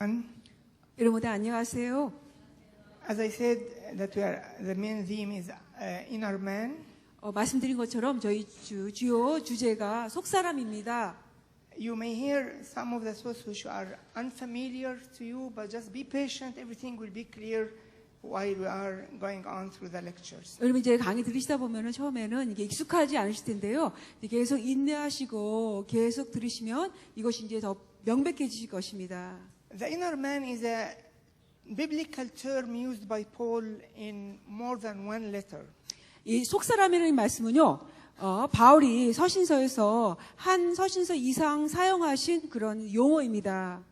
everyone. 여러분들 안녕하세요. As I said, the main theme is inner man. 말씀드린 것처럼 저희 주요 주제가 속사람입니다. You may hear some of the thoughts which are unfamiliar to you, but just be patient. Everything will be clear while we are going on through the lectures. 여러분 이제 강의 들으시다 보면은 처음에는 이게 익숙하지 않으실 텐데요. 계속 인내하시고 계속 들으시면 이것이 이제 더 명백해지실 것입니다. The inner man is a biblical term used by Paul in more than one letter. 이 속사람이라는 말씀은요, 바울이 서신서에서 한 서신서 이상 사용하신 그런 용어입니다.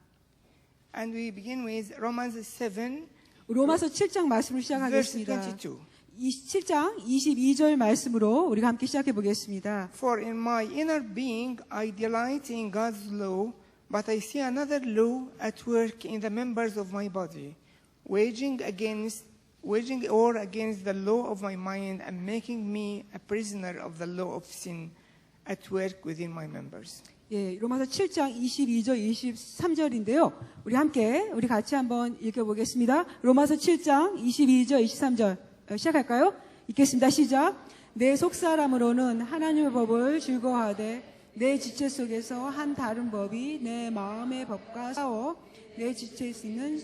And we begin with Romans 7, 로마서 7장 말씀을 verse 시작하겠습니다. 22. 7장 22절 말씀으로 우리가 함께 시작해 보겠습니다. For in my inner being I delight in God's law, but I see another law at work in the members of my body, waging war against the law of my mind and making me a prisoner of the law of sin at work within my members. 예, 로마서 7장 22절 23절인데요. 우리 같이 한번 읽어 보겠습니다. 로마서 7장 22절 23절 시작할까요? 읽겠습니다. 시작. 내 속사람으로는 하나님의 법을 즐거워하되 내 지체 속에서 한 다른 법이 내 마음의 법과 싸워 내 지체에 있는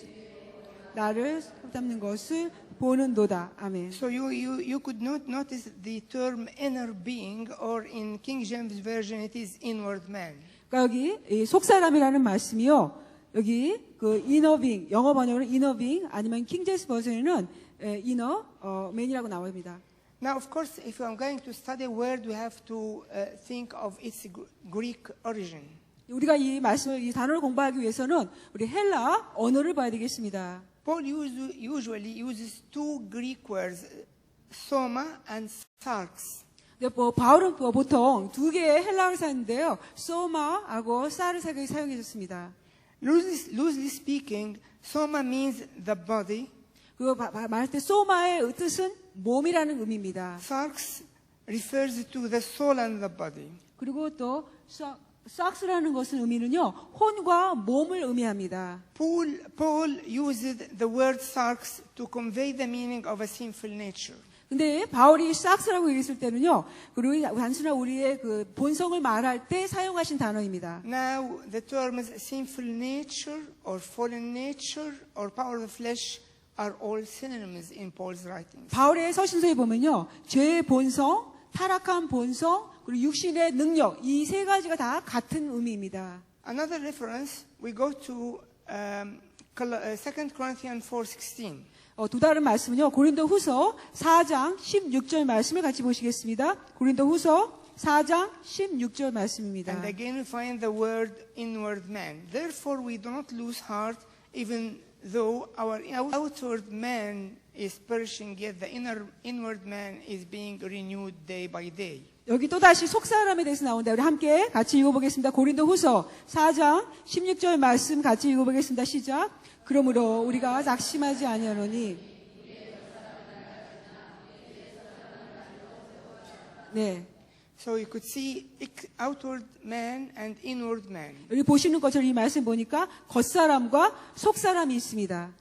나를 잡는 것을 보는도다. 아멘. So you could not notice the term inner being, or in King James Version it is inward man. 그러니까 여기 이 속사람이라는 말씀이요. 여기 그 inner being, 영어 번역으로 inner being 아니면 킹제임스 버전에는 inner man이라고 나옵니다. Now, of course, if I'm going to study a word, we have to think of its Greek origin. 우리가 이 단어를 공부하기 위해서는 우리 헬라 언어를 봐야 되겠습니다. Paul usually uses two Greek words, soma and sarx. 바울은 보통 두 개의 헬라어를 사용하는데요. 소마하고 사를 사용해줬습니다. Loosely speaking, soma means the body. 그거 말할 때 소마의 뜻은 몸이라는 의미입니다. Sarx refers to the soul and the body. 그리고 또 삭스라는 것은 의미는요, 혼과 몸을 의미합니다. Paul used the word sarx to convey the meaning of a sinful nature. 근데 바울이 삭스라고 얘기했을 때는요, 그리고 단순한 우리의 그 본성을 말할 때 사용하신 단어입니다. Now the terms sinful nature or fallen nature or power of the flesh are all synonyms in Paul's writings. 바울의 서신서에 보면요, 죄의 본성, 타락한 본성, 그리고 육신의 능력, 이 세 가지가 다 같은 의미입니다. Another reference, we go to 2 Corinthians 4:16. 또 다른 말씀은요, 고린도후서 4장 16절 말씀을 같이 보시겠습니다. 고린도후서 4장 16절 말씀입니다. And again we find the word inward man. Therefore we do not lose heart, even though our outward man is perishing, yet the inward man is being renewed day by day. 여기 또다시 속사람에 대해서 나오는데 우리 함께 같이 읽어보겠습니다. 고린도후서 4장 16절 말씀 같이 읽어보겠습니다. 시작. 그러므로 우리가 낙심하지 아니하노니 네. So you could see outward man and inward man. 여기 보시는 것처럼 이 말씀 보니까 겉사람과 속사람이 있습니다.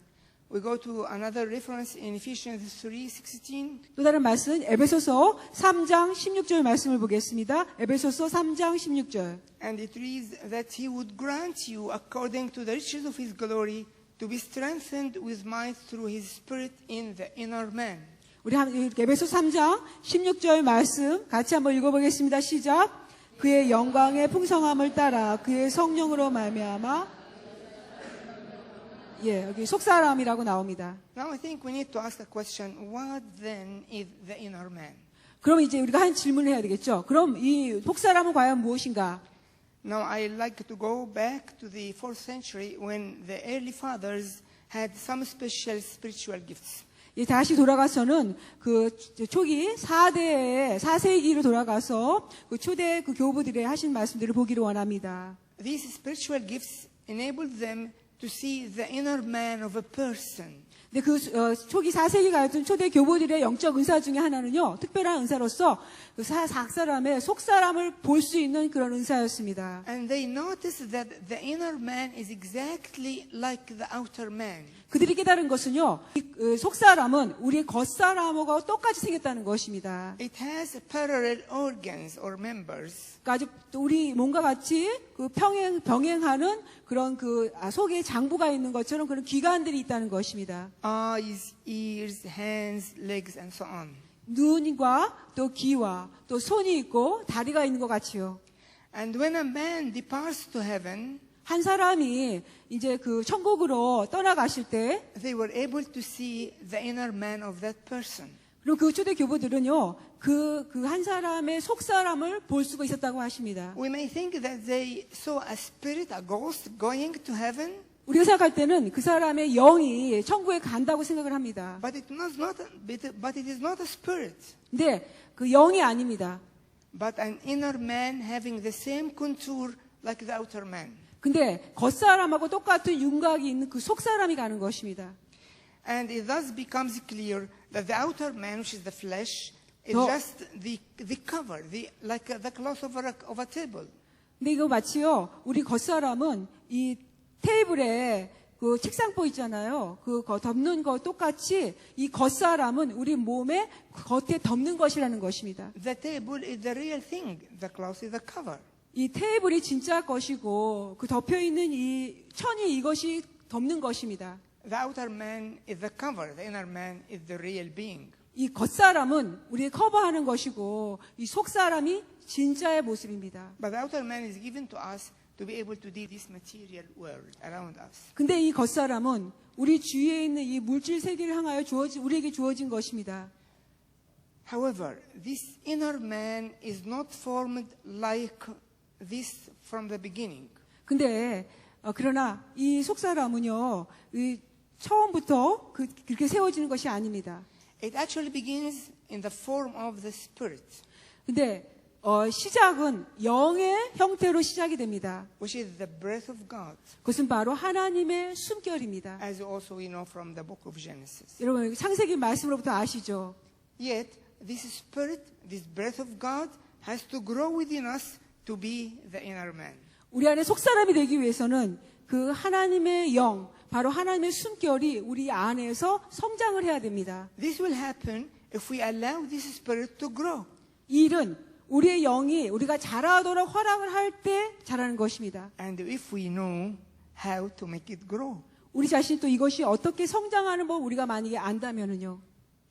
We go to another reference in Ephesians 3:16. 또 다른 말씀은 에베소서 3장 16절 말씀을 보겠습니다. 에베소서 3장 16절. And it reads that he would grant you according to the riches of his glory to be strengthened with might through his spirit in the inner man. 우리 에베소 3장 16절 말씀 같이 한번 읽어보겠습니다. 시작. 그의 영광의 풍성함을 따라 그의 성령으로 말미암아 여기 속사람이라고 나옵니다. Now I think we need to ask a question. What then is the inner man? 그럼 이제 우리가 한 질문을 해야 되겠죠. 그럼 이 속사람은 과연 무엇인가? Now I like to go back to the 4th century when the early fathers had some special spiritual gifts. 다시 돌아가서는 그 초기 4세기로 돌아가서 그 초대 그 교부들의 하신 말씀들을 보기를 원합니다. These spiritual gifts enabled them to see the inner man of a person. 근데 그 초기 4세기가였던 초대 교보들의 영적 은사 중에 하나는요, 특별한 은사로서 그 각 사람의 속 사람을 볼 수 있는 그런 은사였습니다. And they noticed that the inner man is exactly like the outer man. 그들이 깨달은 것은요, 속 사람은 우리의 겉 사람하고 똑같이 생겼다는 것입니다. It has parallel organs or members. 아주 우리 몸과 같이 그 병행하는 그런 그 속에 장부가 있는 것처럼 그런 기관들이 있다는 것입니다. Eyes, ears, hands, legs, and so on. 눈과 또 귀와 또 손이 있고 다리가 있는 것 같이요. And when a man departs to heaven, 한 사람이 이제 그 천국으로 떠나가실 때, they were able to see the inner man of that person. 그리고 그 초대 교보들은요, 그 한 사람의 속 사람을 볼 수가 있었다고 하십니다. We may think that they saw a spirit, a ghost going to heaven, 우리가 생각할 때는 그 사람의 영이 천국에 간다고 생각을 합니다. but it is not a spirit, 근데 그 영이 아닙니다. but an inner man having the same contour like the outer man. 근데 겉사람하고 똑같은 윤곽이 있는 그 속사람이 가는 것입니다. And it thus becomes clear that the outer man, which is the flesh, is 더- just the cover, like the cloth of a table. 근데 이거 마치요, 우리 겉사람은 이 테이블에 그 책상보 있잖아요. 그 덮는 거 똑같이 이 겉사람은 우리 몸에 겉에 덮는 것이라는 것입니다. The table is the real thing. The cloth is the cover. 이 테이블이 진짜 것이고 그 덮여 있는 이 천이 이것이 덮는 것입니다. The outer man is the cover. The inner man is the real being. 이 겉사람은 우리의 커버하는 것이고 이 속사람이 진짜의 모습입니다. But the outer man is given to us to be able to deal this material world around us. 근데 이 겉사람은 우리 주위에 있는 이 물질 세계를 향하여 우리에게 주어진 것입니다. However, this inner man is not formed like this from the beginning. 근데 그러나 이 속사람은요, 이 처음부터 그렇게 세워지는 것이 아닙니다. It actually begins in the form of the spirit, 근데 시작은 영의 형태로 시작이 됩니다. which is the breath of God, 그것은 바로 하나님의 숨결입니다. as also we know from the book of Genesis. 여러분 창세기 말씀으로부터 아시죠? Yet, this spirit, this breath of God, has to grow within us to be the inner man. 우리 안에 속사람이 되기 위해서는 그 하나님의 영, 바로 하나님의 숨결이 우리 안에서 성장을 해야 됩니다. This will happen if we allow this spirit to grow. 이 일은 우리의 영이 우리가 자라도록 허락을 할 때 자라는 것입니다. And if we know how to make it grow. 우리 자신이 또 이것이 어떻게 성장하는 법 우리가 만약에 안다면은요.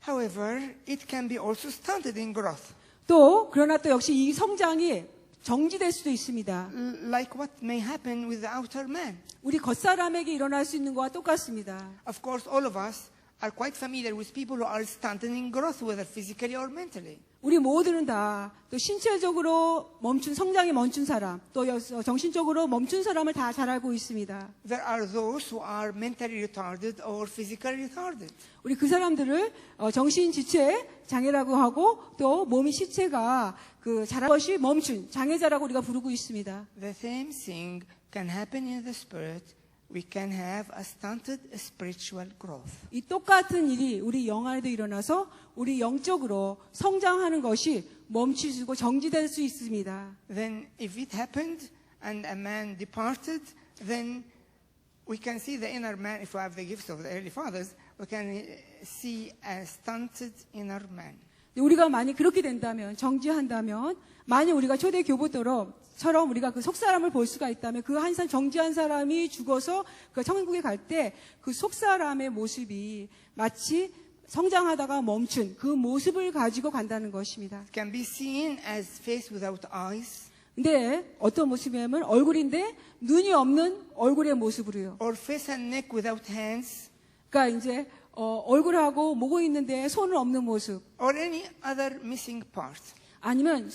However, it can be also stunted in growth, 또 그러나 또 역시 이 성장이 정지될 수도 있습니다. like what may happen with the outer man. 우리 겉사람에게 일어날 수 있는 것과 똑같습니다. Of course, all of us are quite familiar with people who are stunted in growth, whether physically or mentally. 우리 모두는 다 또 신체적으로 성장이 멈춘 사람, 또 정신적으로 멈춘 사람을 다 잘 알고 있습니다. There are those who are mentally retarded or physically retarded. 우리 그 사람들을 정신 지체 장애라고 하고 또 몸의 시체가 그 자란 것이 멈춘 장애자라고 우리가 부르고 있습니다. The same thing can happen in the spirit. We can have a stunted spiritual growth. 이 똑같은 일이 우리 영 안에도 일어나서 우리 영적으로 성장하는 것이 멈추고 정지될 수 있습니다. Then if it happened and a man departed, then we can see the inner man. If we have the gifts of the early fathers, we can see a stunted inner man. 우리가 만약 그렇게 된다면, 정지한다면, 만약 우리가 초대 교보처럼 우리가 그 속사람을 볼 수가 있다면 그 한 사람 정지한 사람이 죽어서 그 천국에 갈 때 그 속사람의 모습이 마치 성장하다가 멈춘 그 모습을 가지고 간다는 것입니다. It can be seen as face without eyes, 근데 어떤 모습이냐면 얼굴인데 눈이 없는 얼굴의 모습으로요. or face and neck without hands, 그러니까 이제 얼굴하고 목이 있는데 손은 없는 모습. or any other missing part. 아니면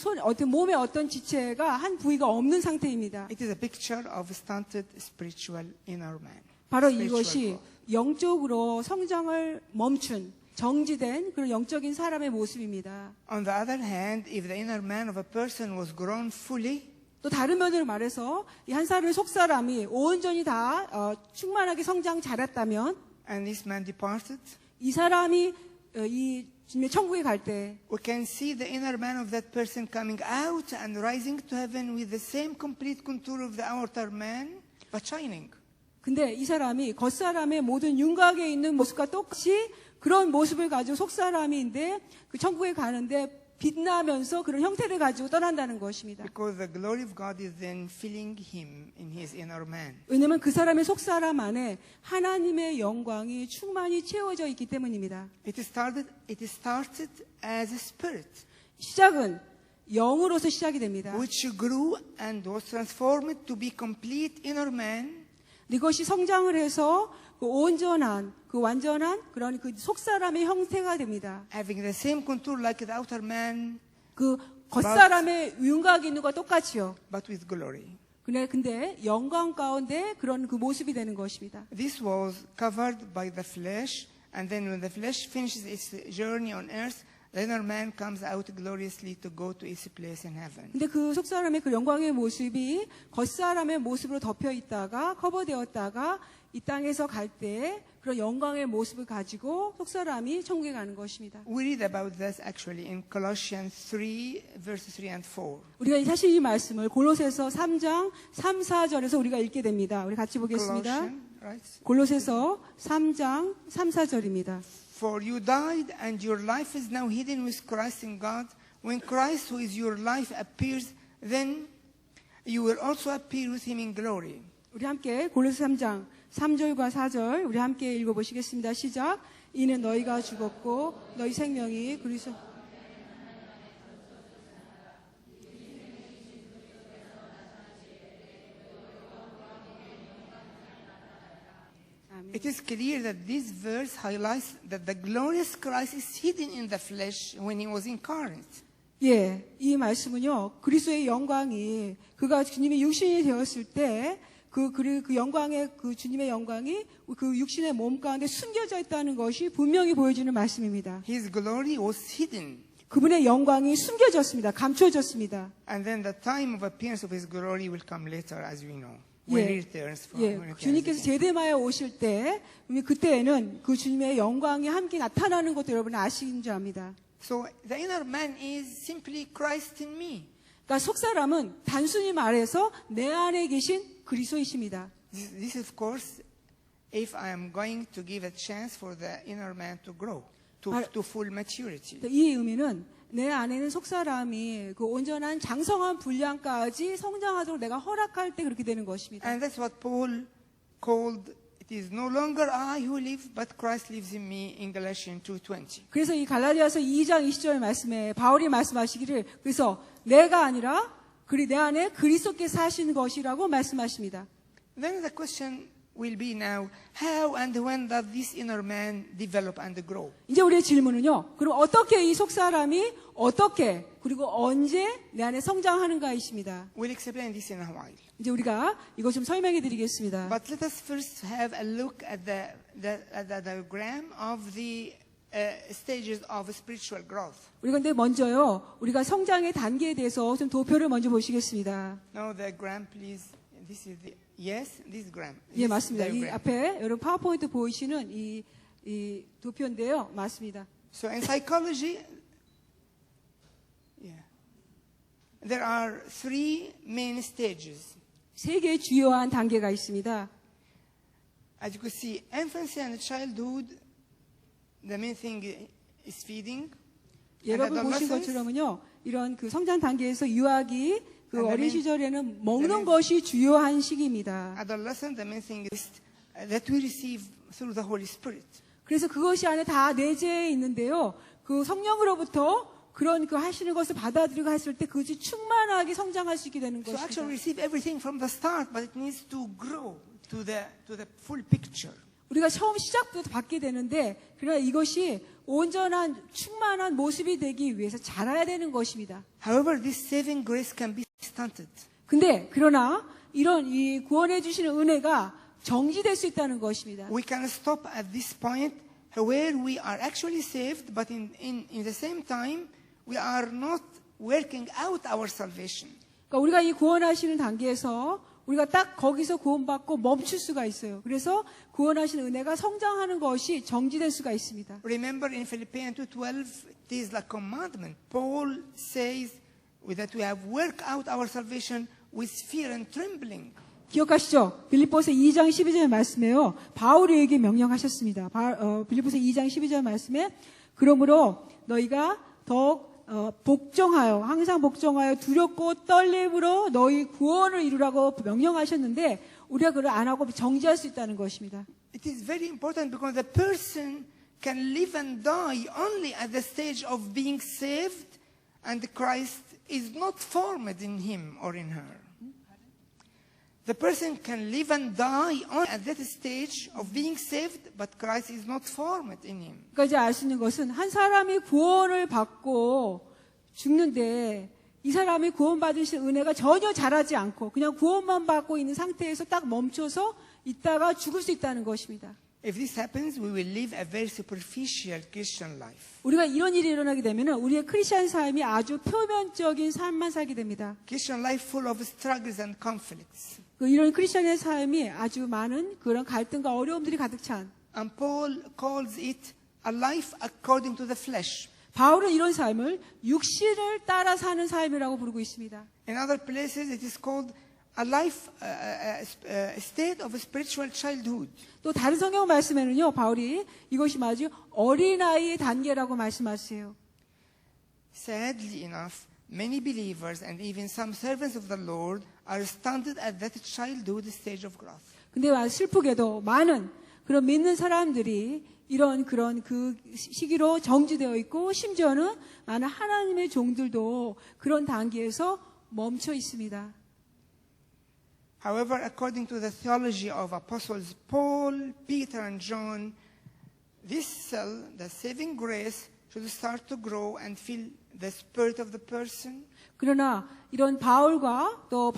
몸의 어떤 지체가 한 부위가 없는 상태입니다. It is a picture of a stunted spiritual inner man. 바로 Spiritual 이것이 growth. 영적으로 성장을 멈춘 정지된 그런 영적인 사람의 모습입니다. On the other hand, if the inner man of a person was grown fully, 또 다른 면으로 말해서 이 한 사람의 속사람이 온전히 다 충만하게 성장 자랐다면 and this man departed, 이 사람이 이 주님의 천국에 갈 때 we can see the inner man of that person coming out and rising to heaven with the same complete contour of the outer man, but shining. 근데 이 사람이 겉사람의 모든 윤곽에 있는 모습과 똑같이 그런 모습을 가지고 속사람인데 그 천국에 가는데 빛나면서 그런 형태를 가지고 떠난다는 것입니다. Because the glory of God is then filling him in his inner man. 왜냐하면 그 사람의 속사람 안에 하나님의 영광이 충만히 채워져 있기 때문입니다. It started as a spirit, 시작은 영으로서 시작이 됩니다. which grew and was transformed to be complete inner man, 이것이 성장을 해서 그 온전한, 그 완전한 그런 그 속사람의 형태가 됩니다. having the same contour like the outer man, 그 겉사람의 윤곽이 있는 것과 똑같이요. but with glory. 근데 영광 가운데 그런 그 모습이 되는 것입니다. This was covered by the flesh, and then when the flesh finishes its journey on earth, the inner man comes out gloriously to go to its place in heaven. 근데 그 속사람의 그 영광의 모습이 겉사람의 모습으로 덮여 있다가 커버되었다가 이 땅에서 갈 때 그런 영광의 모습을 가지고 속사람이 천국에 가는 것입니다. We read about this actually in Colossians 3, verses 3 and 4. 우리가 사실 이 말씀을 골로새서 3장 3, 4절에서 우리가 읽게 됩니다. 우리 같이 보겠습니다. Colossians, right? 골로새서 3장 3, 4절입니다. For you died, and your life is now hidden with Christ in God. When Christ, who is your life, appears, then you will also appear with him in glory. 우리 함께 골로새 3장 3절과 4절 우리 함께 읽어보시겠습니다. 시작. 이는 너희가 죽었고 너희 생명이 그리스도 It is clear that this verse highlights that the glorious Christ is hidden in the flesh when he was incarnate. 예, 이 말씀은요, 그리스도의 영광이, 그가 주님의 육신이 되었을 때, 그 영광의, 그 주님의 영광이 그 육신의 몸 가운데 숨겨져 있다는 것이 분명히 보여주는 말씀입니다. His glory was hidden. 그분의 영광이 숨겨졌습니다. 감춰졌습니다. And then the time of appearance of his glory will come later, as we know. When he 예, returns from, 예, when he returns 주님께서 again. 제데마에 오실 때, 그때에는 그 주님의 영광이 함께 나타나는 것도 여러분 아시는 줄 압니다. So the inner man is simply Christ in me. 그러니까 속사람은 단순히 말해서 내 안에 계신 그리스도이십니다. This of course, if I am going to give a chance for the inner man to grow to full maturity. 이 의미는 내 안에는 속사람이 그 온전한 장성한 분량까지 성장하도록 내가 허락할 때 그렇게 되는 것입니다. And that's what Paul called, it is no longer I who live, but Christ lives in me in Galatians 2:20. 그래서 이 갈라디아서 2장 20절 말씀에 바울이 말씀하시기를 그래서 내가 아니라 내 안에 그리스도께서 사시는 것이라고 말씀하십니다. Then the question will be now, how and when does this inner man develop and grow? 이제 우리의 질문은요. 그럼 어떻게 이 속사람이 어떻게 그리고 언제 내 안에 성장하는가이십니다. We'll explain this in a while. 이제 우리가 이거 좀 설명해 드리겠습니다. But let us first have a look at the diagram of the stages of spiritual growth. 우리 근데 먼저요. 우리가 성장의 단계에 대해서 좀 도표를 먼저 보시겠습니다. Now the gram, please. This is the this gram. 예, This 맞습니다. 이 diagram. 앞에 여러분 파워포인트 보이시는 이 도표인데요. 맞습니다. So in psychology, there are three main stages. 세 개의 주요한 단계가 있습니다. As you can see, infancy and childhood, the main thing is feeding. 여러분 And 보신 adolescence, 것처럼은요. 이런 그 성장 단계에서 유아기 그 And the 어린 main- 시절에는 먹는 the main- 것이 주요한 시기입니다. adolescence, the main thing is that we receive through the Holy Spirit. 그래서 그것이 안에 다 내재해 있는데요. 그 성령으로부터 그런 그 하시는 것을 받아들이고 했을 때 그것이 충만하게 성장할 수 있게 되는 So actually we 것입니다. receive everything from the start, but it needs to grow to the full picture. 우리가 처음 시작부터 받게 되는데 그러나 이것이 온전한 충만한 모습이 되기 위해서 자라야 되는 것입니다. However, this saving grace can be stunted. 근데 그러나 이런 이 구원해 주시는 은혜가 정지될 수 있다는 것입니다. We can stop at this point where we are actually saved, but in the same time, we are not working out our salvation. 그러니까 우리가 이 구원하시는 단계에서 우리가 딱 거기서 구원받고 멈출 수가 있어요. 그래서 구원하신 은혜가 성장하는 것이 정지될 수가 있습니다. Remember in Philippians 2:12, it is the commandment. Paul says that we have worked out our salvation with fear and trembling. 기억하시죠? 빌립보서 2장 12절 말씀에요. 바울에게 명령하셨습니다. 빌립보서 2장 12절 말씀에 그러므로 너희가 더욱 복종하여 항상 복종하여 두렵고 떨림으로 너희 구원을 이루라고 명령하셨는데 우리가 그걸 안 하고 정지할 수 있다는 것입니다. It is very important because the person can live and die only at the stage of being saved and Christ is not formed in him or in her. The person can live and die only at that stage of being saved, but Christ is not formed in him. 그러니까 이제 알 수 있는 것은 한 사람이 구원을 받고 죽는데 이 사람이 구원받으신 은혜가 전혀 자라지 않고 그냥 구원만 받고 있는 상태에서 딱 멈춰서 있다가 죽을 수 있다는 것입니다. If this happens, we will live a very superficial Christian life. 우리가 이런 일이 일어나게 되면 우리의 크리스천 삶이 아주 표면적인 삶만 살게 됩니다. Christian life full of struggles and conflicts. 이런 크리스천의 삶이 아주 많은 그런 갈등과 어려움들이 가득 찬. And Paul calls it a life according to the flesh. 바울은 이런 삶을 육신을 따라 사는 삶이라고 부르고 있습니다. In other places, it is called a life, a state of spiritual childhood. 또 다른 성경 말씀에는요, 바울이 이것이 아주 어린아이의 단계라고 말씀하세요. Sadly enough, many believers and even some servants of the Lord are stunted at that childhood stage of growth. 근데 슬프게도 많은 그런 믿는 사람들이 이런 그런 그 시기로 정지되어 있고 심지어는 많은 하나님의 종들도 그런 단계에서 멈춰 있습니다. However, according to the theology of apostles Paul, Peter, and John, this cell, the saving grace, should start to grow and fill the spirit of the person. 그러나 이런 바울과 또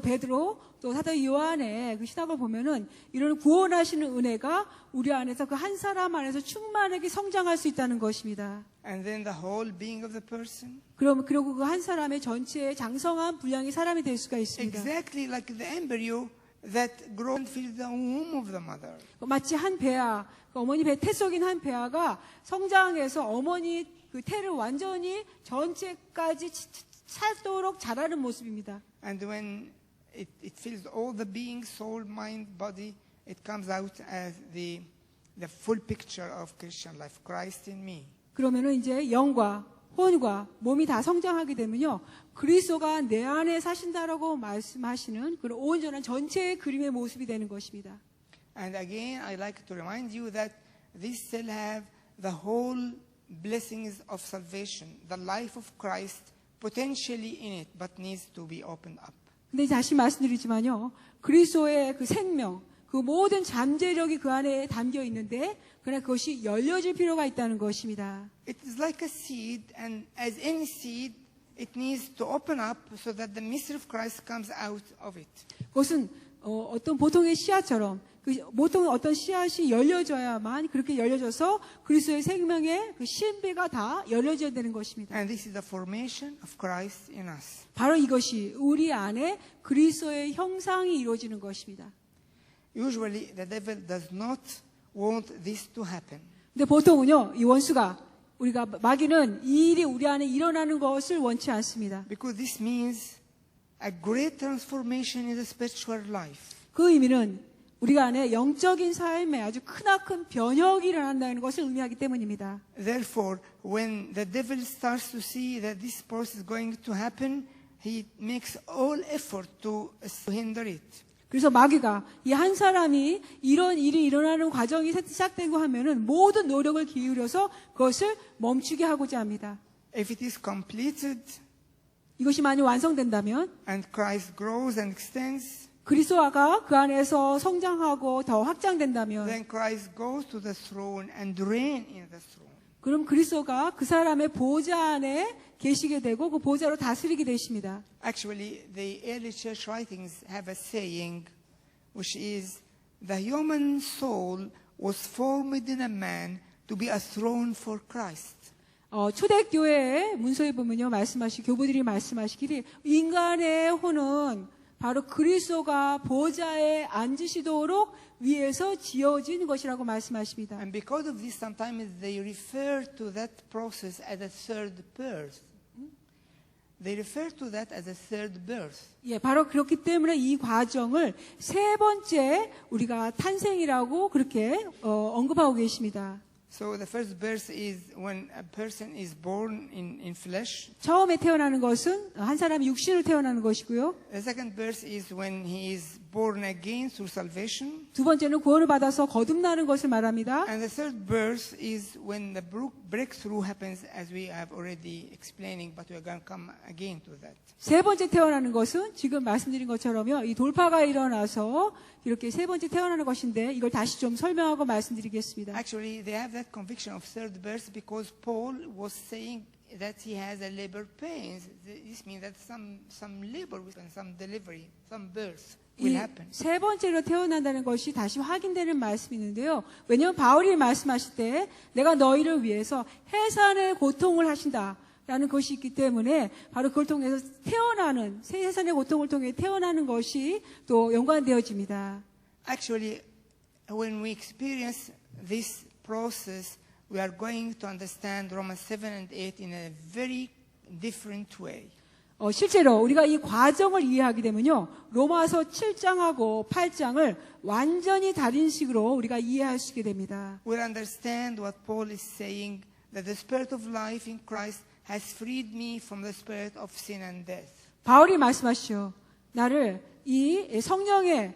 베드로 또 사도 요한의 그 신학을 보면은 이런 구원하시는 은혜가 우리 안에서 그 한 사람 안에서 충만하게 성장할 수 있다는 것입니다. And then the whole being of the person. 그리고 그 한 사람의 전체의 장성한 분량의 사람이 될 수가 있습니다. Exactly like the embryo that grows and fills the womb of the mother. 마치 한 배아, 어머니 태 속인 한 배아가 성장해서 어머니 그 태를 완전히 전체까지 찰도록 자라는 모습입니다. And when it fills all the being, soul, mind, body, it comes out as the full picture of Christian life, Christ in me. 그러면은 이제 영과 혼과 몸이 다 성장하게 되면요, 그리스도가 내 안에 사신다라고 말씀하시는 그런 온전한 전체의 그림의 모습이 되는 것입니다. And again, I like to remind you that this cell have the whole blessings of salvation, the life of Christ potentially in it, but needs to be opened up. 근데 다시 말씀드리지만요, 그리스도의 그 생명, 그 모든 잠재력이 그 안에 담겨 있는데, 그러나 그것이 열려질 필요가 있다는 것입니다. It is like a seed, and as any seed, it needs to open up so that the mystery of Christ comes out of it. 그것은 어떤 보통의 씨앗처럼 보통 어떤 씨앗이 열려져야만 그렇게 열려져서 그리스도의 생명의 그 신비가 다 열려져야 되는 것입니다. And this is the formation of Christ in us. 바로 이것이 우리 안에 그리스도의 형상이 이루어지는 것입니다. Usually, the devil does not want this to happen. 근데 보통은요, 이 원수가 우리가 마귀는 이 일이 우리 안에 일어나는 것을 원치 않습니다. Because this means a great transformation in the spiritual life. 그 의미는 우리가 안에 영적인 삶에 아주 크나큰 변혁이 일어난다는 것을 의미하기 때문입니다. Therefore, when the devil starts to see that this process is going to happen, he makes all effort to hinder it. 그래서 마귀가 이 한 사람이 이런 일이 일어나는 과정이 시작되고 하면은 모든 노력을 기울여서 그것을 멈추게 하고자 합니다. If it is completed 이것이 많이 완성된다면 and Christ grows and extends, 그리스도가 그 안에서 성장하고 더 확장된다면 then Christ goes to the throne and reign in the throne. 그럼 그리스도가 그 사람의 보좌 안에 계시게 되고 그 보좌로 다스리게 되십니다. Actually, the early church writings have a saying, which is, the human soul was formed in a man to be a throne for Christ. 초대교회의 문서에 보면요, 교부들이 말씀하시기를 인간의 혼은 바로 그리스도가 보좌에 앉으시도록 위에서 지어진 것이라고 말씀하십니다. And because of this, sometimes they refer to that process as a third birth. They refer to that as a third birth. 예, 바로 그렇기 때문에 이 과정을 세 번째 우리가 탄생이라고 그렇게 언급하고 계십니다. So the first birth is when a person is born in flesh. 처음에 태어나는 것은 한 사람이 육신으로 태어나는 것이고요. The second birth is when he is born again through salvation. 두 번째는 구원을 받아서 거듭나는 것을 말합니다. And the third birth is when the breakthrough happens, as we have already explaining, but we are going to come again to that. 세 번째 태어나는 것은 지금 말씀드린 것처럼요. 이 돌파가 일어나서 이렇게 세 번째 태어나는 것인데 이걸 다시 좀 설명하고 말씀드리겠습니다. Actually, they have that conviction of third birth because Paul was saying that he has a labor pains. This means that some labor and some delivery, some birth will happen. 세 번째로 태어난다는 것이 다시 확인되는 말씀이 있는데요. 왜냐하면 바울이 말씀하실 때 내가 너희를 위해서 해산의 고통을 하신다. 라는 것이 있기 때문에 바로 그걸 통해서 태어나는 해산의 고통을 통해 태어나는 것이 또 연관되어집니다. Actually, when we experience this process, we are going to understand Romans 7 and 8 in a very different way. 실제로 우리가 이 과정을 이해하게 되면요. 로마서 7장하고 8장을 완전히 다른 식으로 우리가 이해할 수 있게 됩니다. We'll understand what Paul is saying, that the spirit of life in Christ has freed me from the spirit of sin and death. 바울이 말씀하시죠. 나를 이 성령의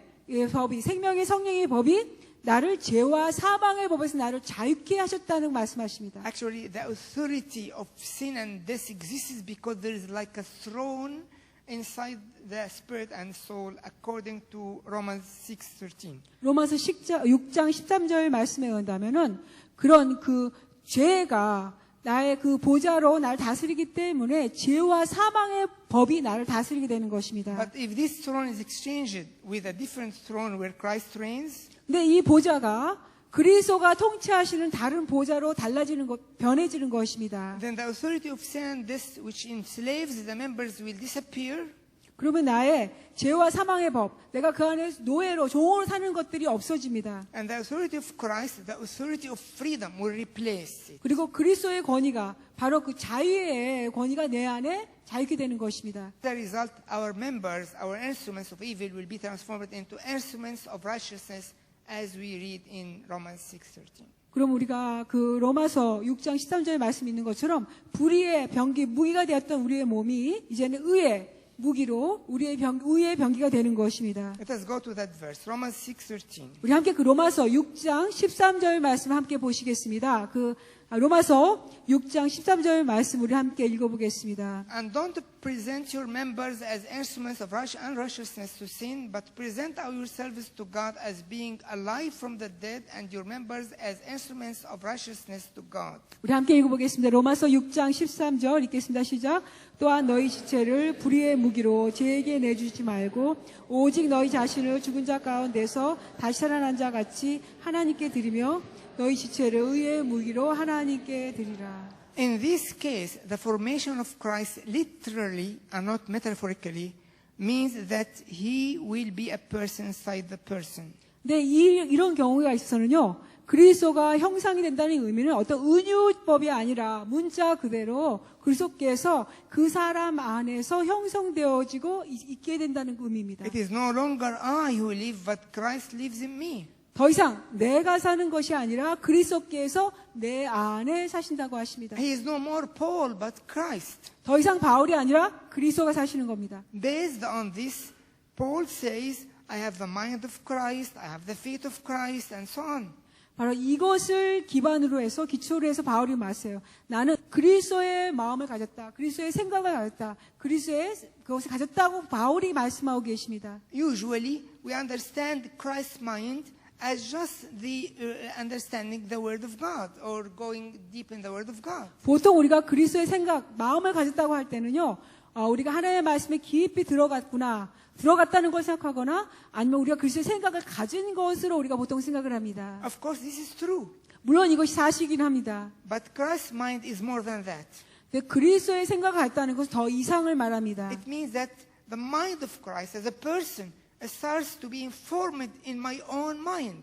법이, 생명의 성령의 법이 나를 죄와 사망의 법에서 나를 자유케 하셨다는 말씀하십니다. Actually, the authority of sin and death exists because there is like a throne inside the spirit and soul, according to Romans 6:13. 로마서 6장 13절 말씀에 의한다면은 그런 그 죄가 나의 그 보좌로 나를 다스리기 때문에 죄와 사망의 법이 나를 다스리게 되는 것입니다. But if this throne is exchanged with a different throne where Christ reigns, 근데 이 보좌가 그리스도가 통치하시는 다른 보좌로 달라지는 것, 변해지는 것입니다. then the authority of sin and death, which enslaves the members, will disappear. 그러면 나의 죄와 사망의 법, 내가 그 안에 노예로 종으로 사는 것들이 없어집니다. And the authority of Christ, the authority of freedom, will replace it. 그리고 그리스도의 권위가 바로 그 자유의 권위가 내 안에 자유케 되는 것입니다. As a result, our members, our instruments of evil, will be transformed into instruments of righteousness, as we read in Romans 6:13. 그럼 우리가 그 로마서 6장 13절에 말씀 있는 것처럼 불의의 병기, 무기가 되었던 우리의 몸이 이제는 의의 무기로 우리의 의의 병기가 되는 것입니다. Let us go to that verse, Romans 6:13. 우리 함께 그 로마서 6장 13절 말씀 함께 보시겠습니다. 그 로마서 6장 13절 말씀 우리 함께 읽어보겠습니다. And don't present your members as instruments of unrighteousness to sin, but present yourselves to God as being alive from the dead, and your members as instruments of righteousness to God. 우리 함께 읽어보겠습니다. 로마서 6장 13절 읽겠습니다. 시작. 또한 너희 지체를 불의의 무기로 죄에게 내주지 말고 오직 너희 자신을 죽은 자 가운데서 다시 살아난 자 같이 하나님께 드리며 너희 지체를 의의 무기로 하나님께 드리라. In this case, the formation of Christ literally and not metaphorically means that he will be a person inside the person. 네, 이런 경우가 있어서는요. 그리스도가 형상이 된다는 의미는 어떤 은유법이 아니라 문자 그대로 그리스도께서 그 사람 안에서 형성되어지고 있게 된다는 의미입니다. It is no longer I who live, but Christ lives in me. 더 이상 내가 사는 것이 아니라 그리스도께서 내 안에 사신다고 하십니다. He is no more Paul, but Christ. 더 이상 바울이 아니라 그리스도가 사시는 겁니다. Based on this, Paul says, I have the mind of Christ, I have the faith of Christ, and so on. 바로 이것을 기반으로 해서 기초로 해서 바울이 말해요. 나는 그리스도의 마음을 가졌다. 그리스도의 생각을 가졌다. 그리스도의 그것을 가졌다고 바울이 말씀하고 계십니다. Usually, we understand Christ's mind as just the understanding the Word of God or going deep in the Word of God. 보통 우리가 그리스도의 생각, 마음을 가졌다고 할 때는요. 우리가 하나님의 말씀에 깊이 들어갔다는 걸 생각하거나 아니면 우리가 그리스도의 생각을 가진 것으로 우리가 보통 생각을 합니다. Of course, this is true. 물론 이것이 사실이긴 합니다. But Christ's mind is more than that. 근데 그리스도의 생각을 갖다는 것은 더 이상을 말합니다. It means that the mind of Christ as a person starts to be informed in my own mind.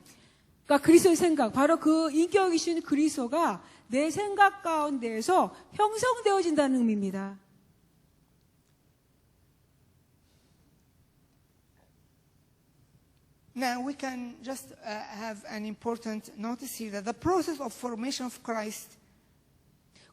그러니까 그리스도의 생각, 바로 그 인격이신 그리스도가 내 생각 가운데에서 형성되어진다는 의미입니다. Now we can just have an important notice here that the process of formation of Christ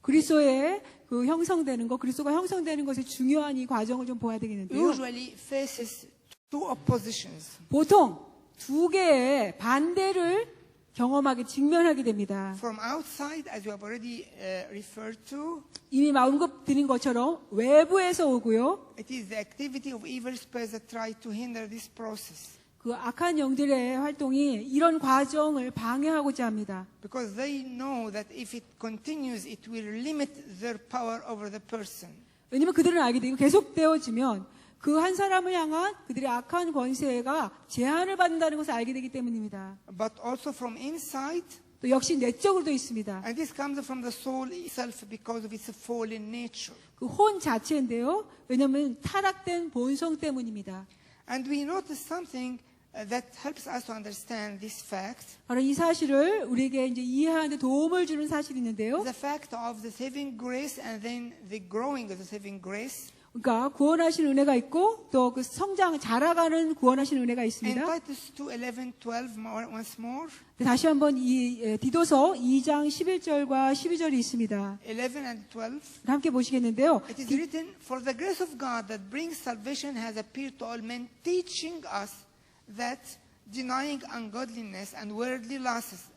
그리스도의 그 형성되는 것, 그리스도가 형성되는 것의 중요한 이 과정을 좀 보아야 되겠는데요. usually faces two oppositions. 보통 두 개의 반대를 경험하게 직면하게 됩니다. From outside, as we have already referred to, 이미 언급드린 것처럼 외부에서 오고요. it is the activity of evil spirits that try to hinder this process. 그 악한 영들의 활동이 이런 과정을 방해하고자 합니다. Because they know that if it continues, it will limit their power over the person. 왜냐하면 그들은 알게 되고 계속되어지면 그 한 사람을 향한 그들의 악한 권세가 제한을 받는다는 것을 알게 되기 때문입니다. But also from inside, 또 역시 내적으로도 있습니다. and this comes from the soul itself because of its fallen nature. 그 혼 자체인데요. 왜냐하면 타락된 본성 때문입니다. And we notice something that helps us to understand this fact. 바로 이 사실을 우리에게 이제 이해하는 데 도움을 주는 사실이 있는데요. The fact of the saving grace and then the growing of the saving grace. 그러니까 구원하신 은혜가 있고 또 그 성장 자라가는 구원하신 은혜가 In 있습니다. Titus 2:11-12 once more. 다시 한번 이 디도서 2장 11절과 12절이 있습니다. 11 and 12. 함께 보시겠는데요. It is written, "For the grace of God that brings salvation has appeared to all men, teaching us that denying ungodliness and worldly lusts,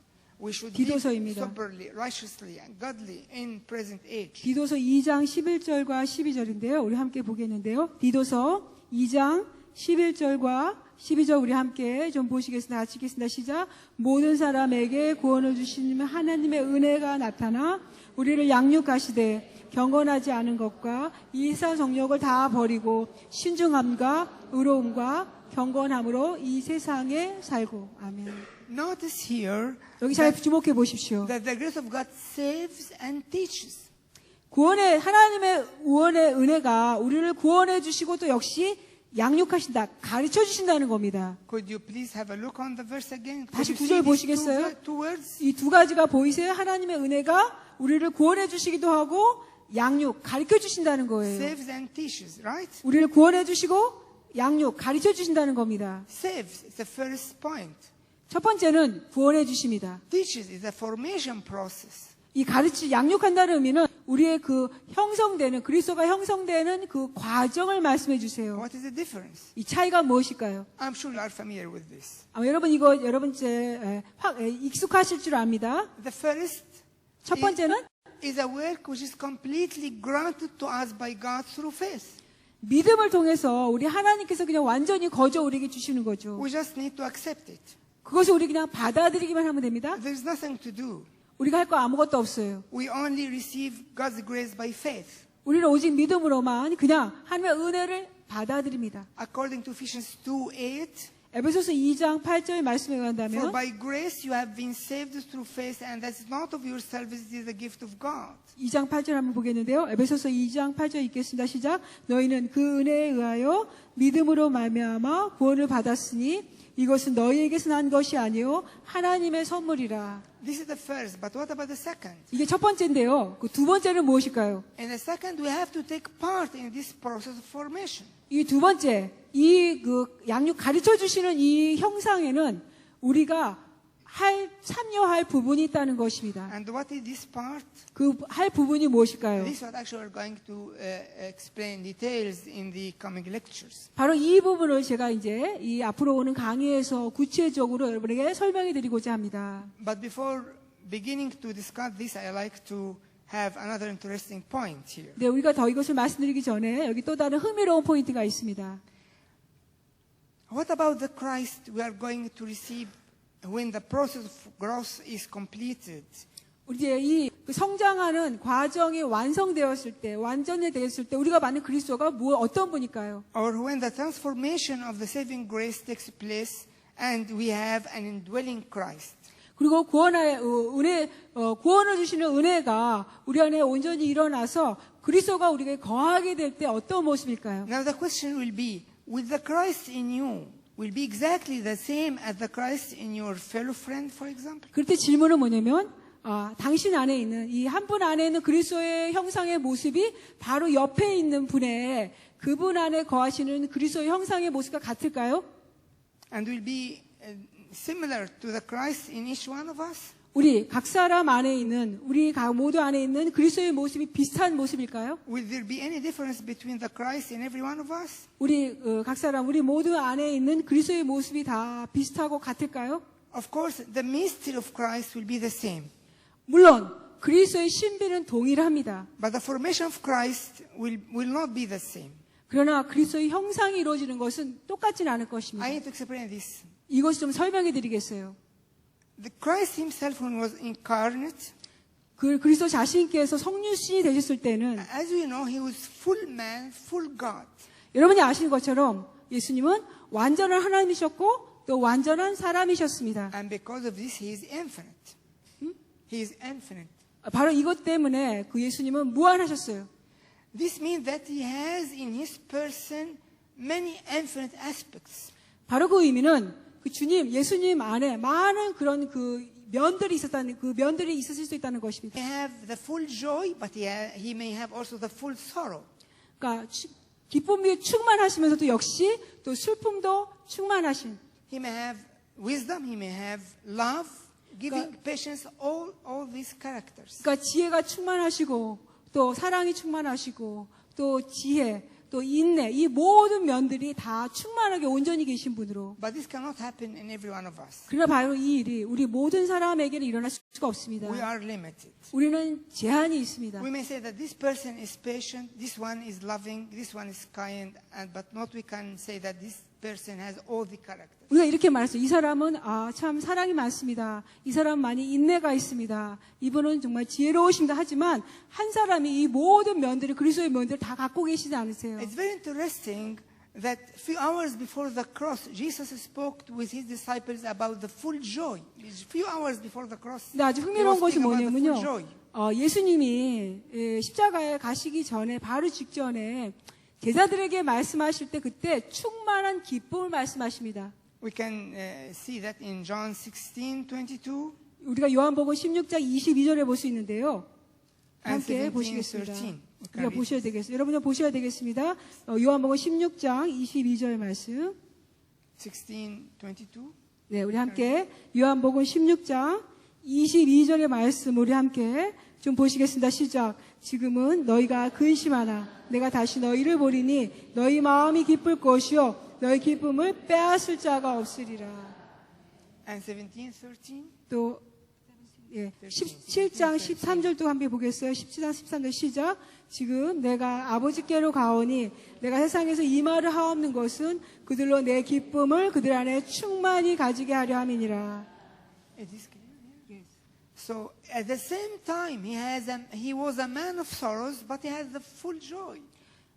we should live 디도서입니다. soberly, righteously, and godly in present age." 디도서 2장 11절과 12절인데요. 우리 함께 보겠는데요. 디도서 2장 11절과 12절 우리 함께 좀 보시겠습니다. 같이 읽겠습니다. 시작. 모든 사람에게 구원을 주시는 하나님의 은혜가 나타나 우리를 양육하시되 경건하지 않은 것과 이사 정욕을 다 버리고 신중함과 의로움과 경건함으로 이 세상에 살고. 아멘. Notice here 여기 잘 주목해 보십시오. that the grace of God saves and teaches. 구원의 하나님의 구원의 은혜가 우리를 구원해 주시고 또 역시 양육하신다, 가르쳐 주신다는 겁니다. Could you please have a look on the verse again? 다시 Could you 9절 see these 보시겠어요? two words? 이 두 가지가 보이세요? 하나님의 은혜가 우리를 구원해 주시기도 하고 양육, 가르쳐 주신다는 거예요. Saves and teaches, right? 우리를 구원해 주시고 양육, 가르쳐 주신다는 겁니다. Saves is the first point. 첫 번째는 구원해 주십니다. Teaches is the formation process. 이 양육한다는 의미는 우리의 그 형성되는, 그리스도가 형성되는 그 과정을 말씀해 주세요. What is the difference? 이 차이가 무엇일까요? I'm sure you are familiar with this. 아마 여러분 이거 여러분째 익숙하실 줄 압니다. The first 첫 번째는 is a work which is completely granted to us by God through faith. 믿음을 통해서 우리 하나님께서 그냥 완전히 거저 우리에게 주시는 거죠. We just need to accept it. 그것을 우리 그냥 받아들이기만 하면 됩니다. There's nothing to do. 우리가 할 거 아무것도 없어요. We only receive God's grace by faith. 우리는 오직 믿음으로만 그냥 하나님의 은혜를 받아들입니다. According to Ephesians 2:8, 에베소서 2장 8절 말씀에 for 의한다면 by grace you have been saved through faith, and that's not of yourselves, it is the gift of God. 2장 8절 한번 보겠는데요. 에베소서 2장 8절 읽겠습니다. 시작. 너희는 그 은혜에 의하여 믿음으로 말미암아 구원을 받았으니 이것은 너희에게서 난 것이 아니요 하나님의 선물이라. This is the first, but what about the second? 이게 첫 번째인데요. 그 두 번째는 무엇일까요? In the second, we have to take part in this process of formation. 이 두 번째, 이 그 양육 가르쳐 주시는 이 형상에는 우리가 참여할 부분이 있다는 것입니다. And what is this part? 그 할 부분이 무엇일까요? This is what actually we're going to explain details in the coming lectures. 바로 이 부분을 제가 이제 이 앞으로 오는 강의에서 구체적으로 여러분에게 설명해 드리고자 합니다. But before beginning to discuss this, I like to have another interesting point here. 네, 우리가 더 이것을 말씀드리기 전에 여기 또 다른 흥미로운 포인트가 있습니다. What about the Christ we are going to receive when the process of growth is completed? 우리 이제 이 성장하는 과정이 완성되었을 때, 완전히 되었을 때 우리가 받는 그리스도가 어떤 분일까요? Or when the transformation of the saving grace takes place and we have an indwelling Christ? 그리고 구원의 은혜 구원을 주시는 은혜가 우리 안에 온전히 일어나서 그리스도가 우리에게 거하게 될 때 어떤 모습일까요? Now the question will be, will the Christ in you will be exactly the same as the Christ in your fellow friend, for example? 그럴 때 질문은 뭐냐면 당신 안에 있는 이 한 분 안에 있는 그리스도의 형상의 모습이 바로 옆에 있는 분의 그분 안에 거하시는 그리스도의 형상의 모습과 같을까요? And will be similar to the Christ in each one of us? 우리 각 사람 안에 있는 우리 모두 안에 있는 그리스도의 모습이 비슷한 모습일까요? Will there be any difference between the Christ in every one of us? 우리 각 사람 우리 모두 안에 있는 그리스도의 모습이 다 비슷하고 같을까요? Of course, the mystery of Christ will be the same. 물론 그리스도의 신비는 동일합니다. But the formation of Christ will not be the same. 그러나 그리스도의 형상이 이루어지는 것은 똑같지는 않을 것입니다. I need to explain this. 이것을 좀 설명해 드리겠어요. The Christ himself, when he was incarnate, 그리스도 자신께서 성육신이 되셨을 때는 as we know, he was full man, full God. 여러분이 아시는 것처럼 예수님은 완전한 하나님이셨고 또 완전한 사람이셨습니다. And because of this, he is infinite. He is infinite. 바로 이것 때문에 그 예수님은 무한하셨어요. This means that he has in his person many infinite aspects. 바로 그 의미는 그 주님, 예수님 안에 많은 그런 그 면들이 있었을 수 있다는 것입니다. He may have the full joy, but he may have also the full sorrow. 그러니까 기쁨이 충만하시면서도 역시 또 슬픔도 충만하신. He may have wisdom, he may have love, giving, patience, all these characters. 그러니까 지혜가 충만하시고 또 사랑이 충만하시고 또 지혜, 또 인내, 이 모든 면들이 다 충만하게 온전히 계신 분으로. But this cannot happen in every one of us. 그러나 바로 이 일이 우리 모든 사람에게는 일어날 수가 없습니다. We are limited. 우리는 제한이 있습니다. We may say that this person is patient, this one is loving, this one is kind, but not we can say that this person has all the characters. 우리가 이렇게 말했어요. 이 사람은 참 사랑이 많습니다. 이 사람은 많이 인내가 있습니다. 이분은 정말 지혜로우십니다. 하지만 한 사람이 이 모든 면들을 그리스도의 면들을 다 갖고 계시지 않으세요. It's very interesting that few hours before the cross, Jesus spoke with his disciples about the full joy. Few hours before the cross. 근데 아주 he was 흥미로운 것이 speaking about the full 뭐냐면요. joy. 예수님이 십자가에 가시기 전에 바로 직전에 제자들에게 말씀하실 때 그때 충만한 기쁨을 말씀하십니다. We can see that in John 16:22. 우리가 요한복음 16장 22절에 볼 수 있는데요. 함께 17, 보시겠습니다. 13. 우리가 보셔야 되겠습니다. 여러분은 보셔야 되겠습니다. 요한복음 16장 22절 말씀. 16:22. 네, 우리 함께 요한복음 16장 22절의 말씀 우리 함께 좀 보시겠습니다. 시작. 지금은 너희가 근심하나 내가 다시 너희를 보리니 너희 마음이 기쁠 것이요 너희 기쁨을 빼앗을 자가 없으리라. And 17:13. 또 17장 13절도 함께 보겠어요. 17장 13절 시작. 지금 내가 아버지께로 가오니 내가 세상에서 이 말을 하옵는 것은 그들로 내 기쁨을 그들 안에 충만히 가지게 하려 함이니라. Is this clear? Yes. So at the same time, he was a man of sorrows, but he has the full joy.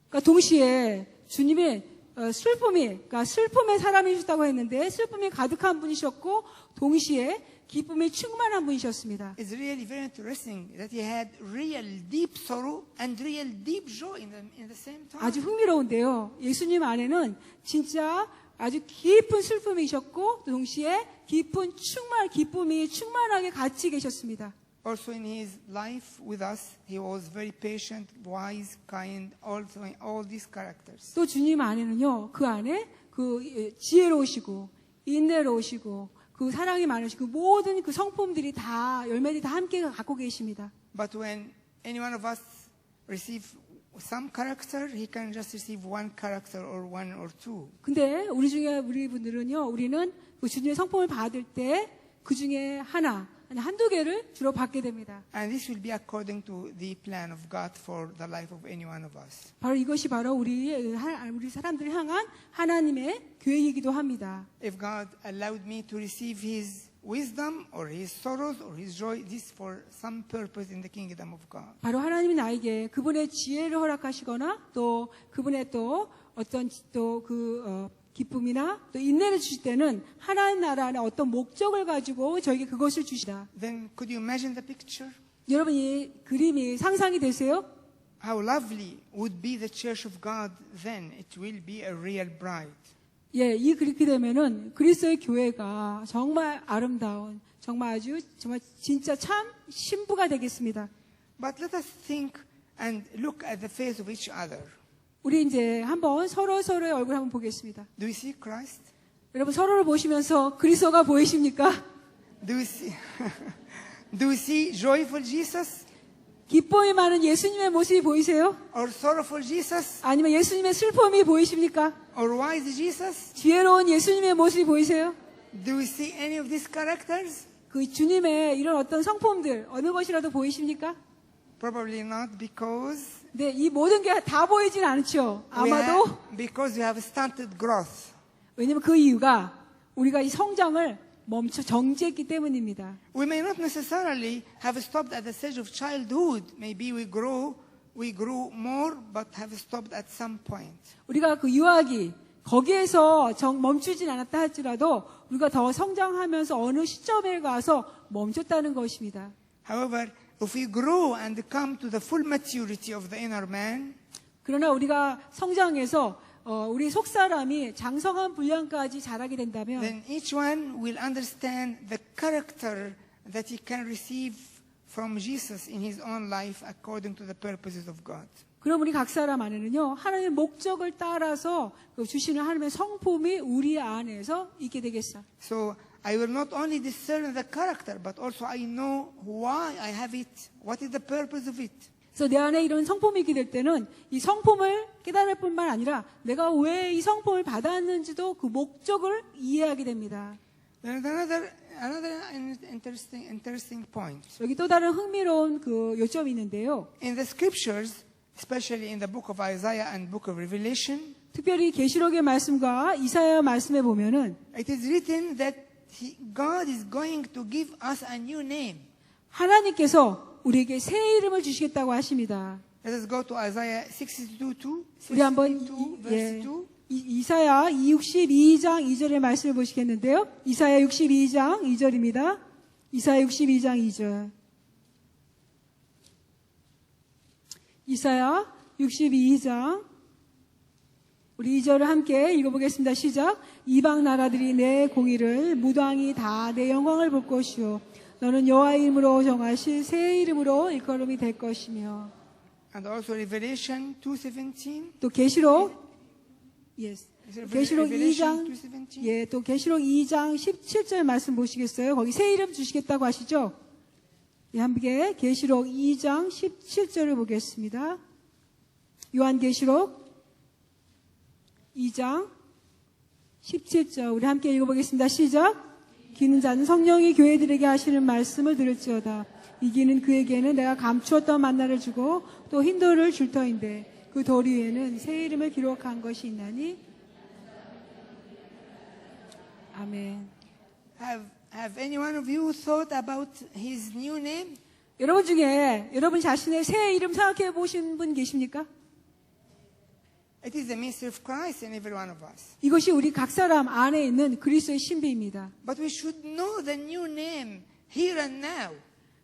그러니까 동시에 주님이 그러니까 슬픔의 사람이셨다고 했는데 슬픔이 가득한 분이셨고 동시에 기쁨이 충만한 분이셨습니다. It's really very interesting that he had real deep sorrow and real deep joy in the same time. 아주 흥미로운데요. 예수님 안에는 진짜 아주 깊은 슬픔이셨고 동시에 기쁨이 충만하게 같이 계셨습니다. Also in his life with us, he was very patient, wise, kind, also in all these characters. 또 주님 안에는요, 그 안에 그 지혜로우시고 인내로우시고 그 사랑이 많으시고 모든 그 성품들이 다 열매들이 다 함께 갖고 계십니다. But when any one of us receive some character, he can just receive one character or one or two. 근데 우리 분들은요, 우리는 그 주님의 성품을 받을 때 그 중에 한두 개를 주로 받게 됩니다. And this will be according to the plan of God for the life of any one of us. 바로 이것이 바로 우리 사람들을 향한 하나님의 계획이기도 합니다. If God allowed me to receive his wisdom or his sorrows or his joy, this for some purpose in the kingdom of God. 바로 하나님이 나에게 그분의 지혜를 허락하시거나 또 그분의 또 어떤 기쁨이나 또 인내를 주실 때는 하나님 나라 안에 어떤 목적을 가지고 저에게 그것을 주시다. Then could you imagine the picture? 여러분 이 그림이 상상이 되세요? How lovely would be the church of God then. It will be a real bride. 예, 이 그렇게 되면은 그리스도의 교회가 정말 아름다운, 정말 진짜 참 신부가 되겠습니다. But let us think and look at the face of each other. 우리 이제 한번 서로의 얼굴 한번 보겠습니다. Do you see Christ? 여러분 서로를 보시면서 그리스도가 보이십니까? Do you see, do you see joyful Jesus 기쁨이 많은 예수님의 모습이 보이세요? or sorrowful Jesus 아니면 예수님의 슬픔이 보이십니까? or wise Jesus? 지혜로운 예수님의 모습이 보이세요? Do you see any of these characters? 그 주님의 이런 어떤 성품들 어느 것이라도 보이십니까? Probably not because 네, 이 모든 게 다 보이진 않죠. 아마도 because we have stunted growth. 왜냐면 그 이유가 우리가 이 성장을 정지했기 때문입니다. We may not necessarily have stopped at the stage of childhood. Maybe we grew more, but have stopped at some point. 우리가 그 유아기 거기에서 멈추진 않았다 할지라도 우리가 더 성장하면서 어느 시점에 가서 멈췄다는 것입니다. However, if we grow and come to the full maturity of the inner man, 그러나 우리가 성장해서 우리 속사람이 장성한 분량까지 자라게 된다면 then each one will understand the character that he can receive from Jesus in his own life according to the purposes of God. 그럼 우리 각 사람 안에는요 하나님의 목적을 따라서 주시는 하나님의 성품이 우리 안에서 있게 되겠어. So I will not only discern the character, but also I know why I have it. What is the purpose of it? 그래서 내 안에 이런 성품이 있게 될 때는 이 성품을 깨달을 뿐만 아니라 내가 왜 이 성품을 받았는지도 그 목적을 이해하게 됩니다. There is another interesting point. 여기 또 다른 흥미로운 그 요점이 있는데요. In the scriptures, especially in the book of Isaiah and book of Revelation, 특별히 계시록의 말씀과 이사야 말씀에 보면은 it is written that God is going to give us a new name. 하나님께서 우리에게 새 이름을 주시겠다고 하십니다. Let us go to Isaiah 62:2. 우리 한번 verse 2. 이사야 62장 2절의 말씀을 보시겠는데요. 이사야 62장 2절입니다. 이사야 62장 2절. 이사야 62장 우리 2절을 함께 읽어보겠습니다. 시작. 이방 나라들이 내 공의를 무당이 다 내 영광을 볼 것이요 너는 여호와의 이름으로 정하실 새 이름으로 일컬음이 될 것이며. And also Revelation 2:17. 또 계시록 계시록 Revelation 2장 2:17. 예, 또 계시록 2장 17절 말씀 보시겠어요? 거기 새 이름 주시겠다고 하시죠? 예, 함께 계시록 2장 17절을 보겠습니다. 요한계시록 2장 17절 우리 함께 읽어보겠습니다. 시작. 이기는 자는 성령이 교회들에게 하시는 말씀을 들을지어다. 이기는 그에게는 내가 감추었던 만나를 주고 또 흰 돌을 줄 터인데 그 돌 위에는 새 이름을 기록한 것이 있나니. 아멘. Have any one of you thought about his new name? 여러분 중에 여러분 자신의 새 이름 생각해 보신 분 계십니까? It is the mystery of Christ in every one of us. 이것이 우리 각 사람 안에 있는 그리스도의 신비입니다. But we should know the new name here and now.